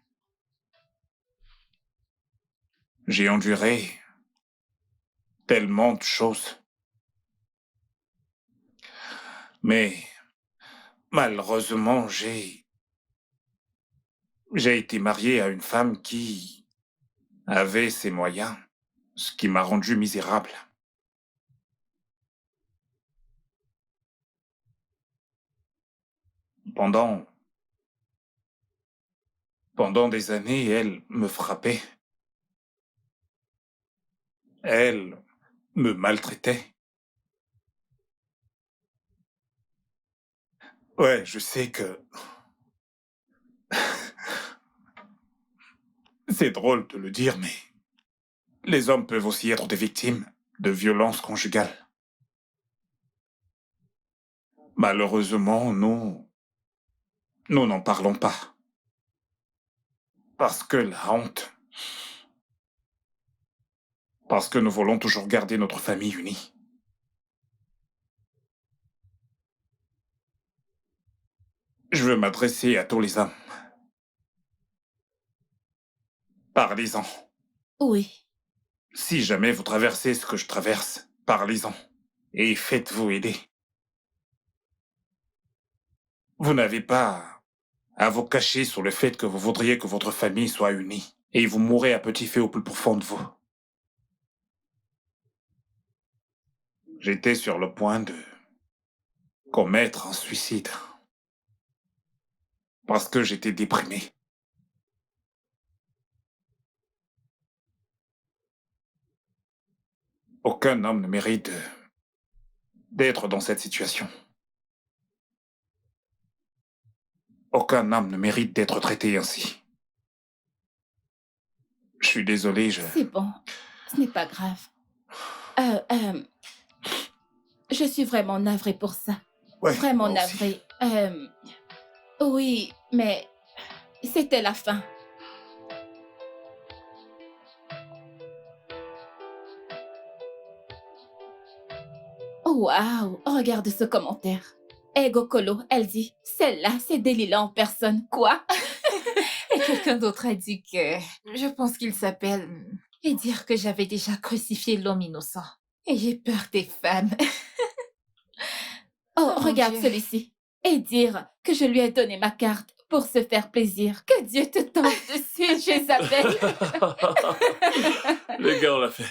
J'ai enduré tellement de choses. Mais malheureusement, j'ai été marié à une femme qui avait ses moyens, ce qui m'a rendu misérable. Pendant... Pendant des années, elle me frappait. Elle me maltraitait. Ouais, je sais que... C'est drôle de le dire, mais les hommes peuvent aussi être des victimes de violences conjugales. Malheureusement, nous n'en parlons pas. Parce que la honte... Parce que nous voulons toujours garder notre famille unie. Je veux m'adresser à tous les hommes. Parlez-en. Oui. Si jamais vous traversez ce que je traverse, parlez-en. Et faites-vous aider. Vous n'avez pas à vous cacher sur le fait que vous voudriez que votre famille soit unie. Et vous mourrez à petit feu au plus profond de vous. J'étais sur le point de commettre un suicide. Parce que j'étais déprimé. Aucun homme ne mérite d'être dans cette situation. Aucun homme ne mérite d'être traité ainsi. Je suis désolé, C'est bon. Ce n'est pas grave. Je suis vraiment navrée pour ça. Ouais, Vraiment moi aussi. navrée. Oui, mais c'était la fin. Oh, waouh, regarde ce commentaire. Ego Colo, elle dit, celle-là, c'est Delilah en personne. Quoi? Et quelqu'un d'autre a dit que... Je pense qu'il s'appelle... Et dire que j'avais déjà crucifié l'homme innocent. Et j'ai peur des femmes. Oh, Oh, mon regarde Dieu. celui-ci. Et dire que je lui ai donné ma carte pour se faire plaisir. Que Dieu te tombe dessus, Jézabel. Les gars, on l'a fait.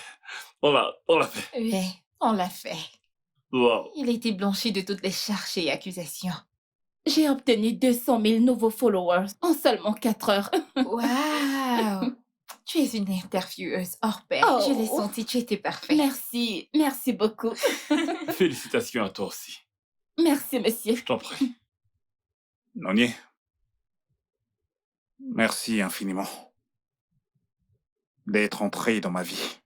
On l'a fait. Oui, on l'a fait. Wow. Il a été blanchi de toutes les charges et accusations. J'ai obtenu 200 000 nouveaux followers en seulement 4 heures. Waouh! Tu es une intervieweuse hors pair. Oh. Je l'ai senti, tu étais parfait. Merci, merci beaucoup. Félicitations à toi aussi. Merci, monsieur. Je t'en prie. Nonier. Merci infiniment d'être entré dans ma vie.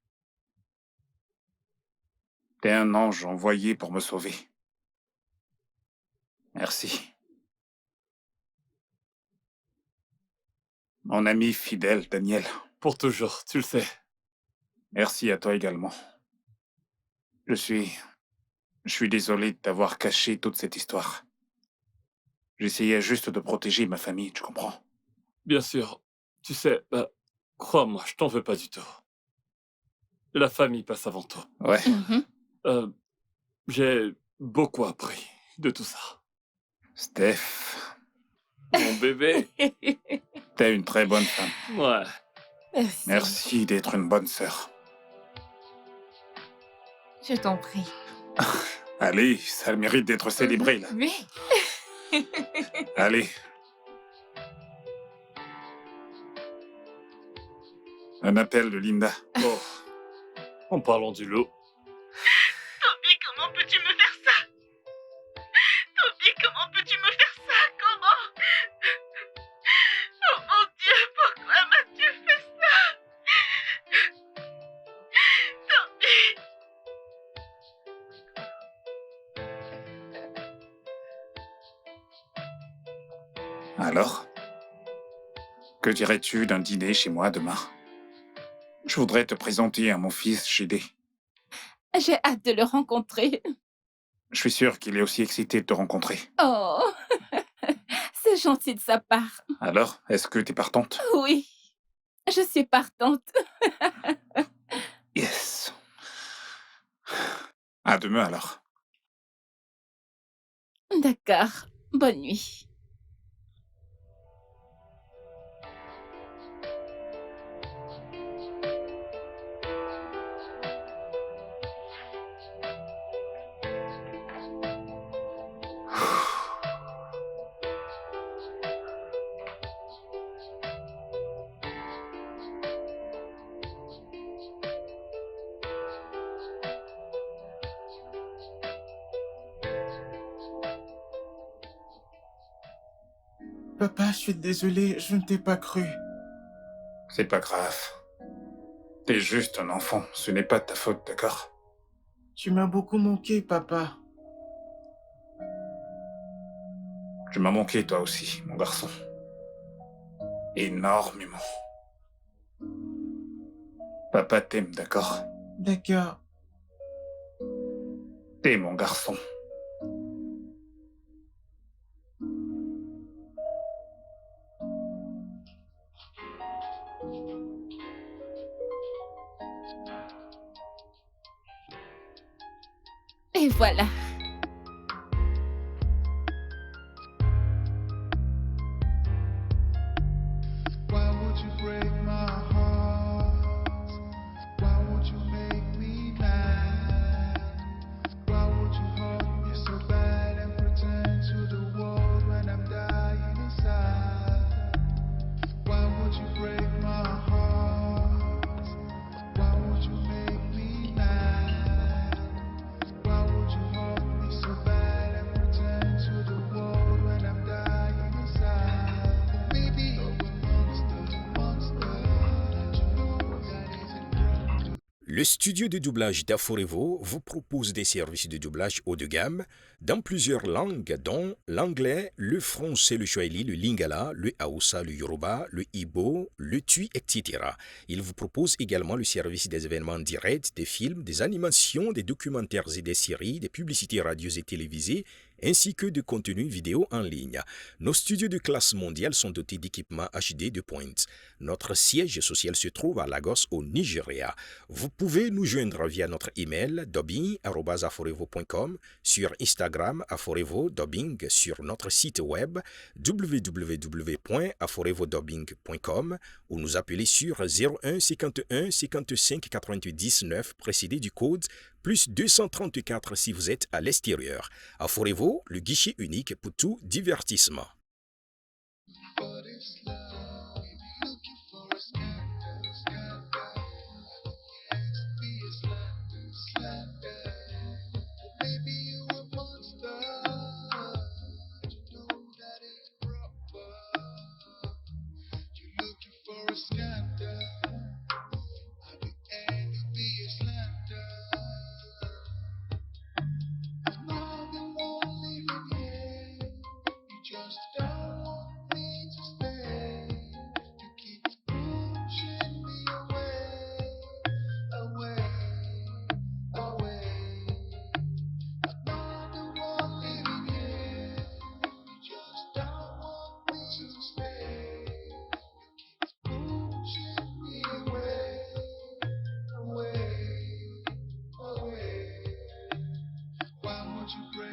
T'es un ange envoyé pour me sauver. Merci. Mon ami fidèle, Daniel. Pour toujours, tu le sais. Merci à toi également. Je suis désolé de t'avoir caché toute cette histoire. J'essayais juste de protéger ma famille, tu comprends? Bien sûr. Tu sais, crois-moi, je t'en veux pas du tout. La famille passe avant tout. Ouais. Mhm. J'ai beaucoup appris de tout ça. Steph, Mon bébé. t'es une très bonne femme. Ouais. Merci. Merci d'être une bonne sœur. Je t'en prie. Allez, ça a le mérite d'être célébré, là. Oui. Allez. Un appel de Linda. Bon. En parlant du lot. Toby, comment peux-tu me faire ça? Toby, comment peux-tu me faire ça? Comment? Oh mon Dieu, pourquoi m'as-tu fait ça? Toby! Alors? Que dirais-tu d'un dîner chez moi demain? Je voudrais te présenter à mon fils Chédé. J'ai hâte de le rencontrer. Je suis sûr qu'il est aussi excité de te rencontrer. Oh, c'est gentil de sa part. Alors, est-ce que t'es partante? Oui, je suis partante. Yes. À demain alors. D'accord, bonne nuit. Papa, je suis désolé, je ne t'ai pas cru. C'est pas grave. T'es juste un enfant, ce n'est pas de ta faute, d'accord? Tu m'as beaucoup manqué, papa. Tu m'as manqué toi aussi, mon garçon. Énormément. Papa t'aime, d'accord? D'accord. T'es mon garçon. Et voilà. Why would you break my heart? Why would you make me mad? Why would you hurt me so bad and pretend to the world when I'm dying inside? Why would you break my heart? Why would you make me mad? Why would you hurt me so bad and pretend to the world when I'm dying inside? Maybe you're a monster. Don't you know that isn't wrong? Le studio de doublage d'Aforevo vous propose des services de doublage haut de gamme dans plusieurs langues dont l'anglais, le français, le swahili, le lingala, le hausa, le yoruba, le ibo, le tui, etc. Il vous propose également le service des événements directs, des films, des animations, des documentaires et des séries, des publicités radios et télévisées, ainsi que de contenus vidéo en ligne. Nos studios de classe mondiale sont dotés d'équipements HD de pointe. Notre siège social se trouve à Lagos au Nigeria. Vous pouvez nous joindre via notre email dubbing@aforevo.com, sur Instagram aforevo-dubbing, sur notre site web www.aforevodubbing.com ou nous appeler sur 01 51 55 90 9 précédé du code plus 234 si vous êtes à l'extérieur. Aforevo, le guichet unique pour tout divertissement. But it's love. Looking for a scandal, scandal. Yes, be a slander, slander. Maybe you a monster. You know that ain't proper. You're looking for a scandal. At the end, you'll be a slander. I'm not the one living here. You just don't want me to stay. You keep pushing me away, away, away. I'm not the one living here. You just don't want me to stay. You keep pushing me away, away, away. Why would you break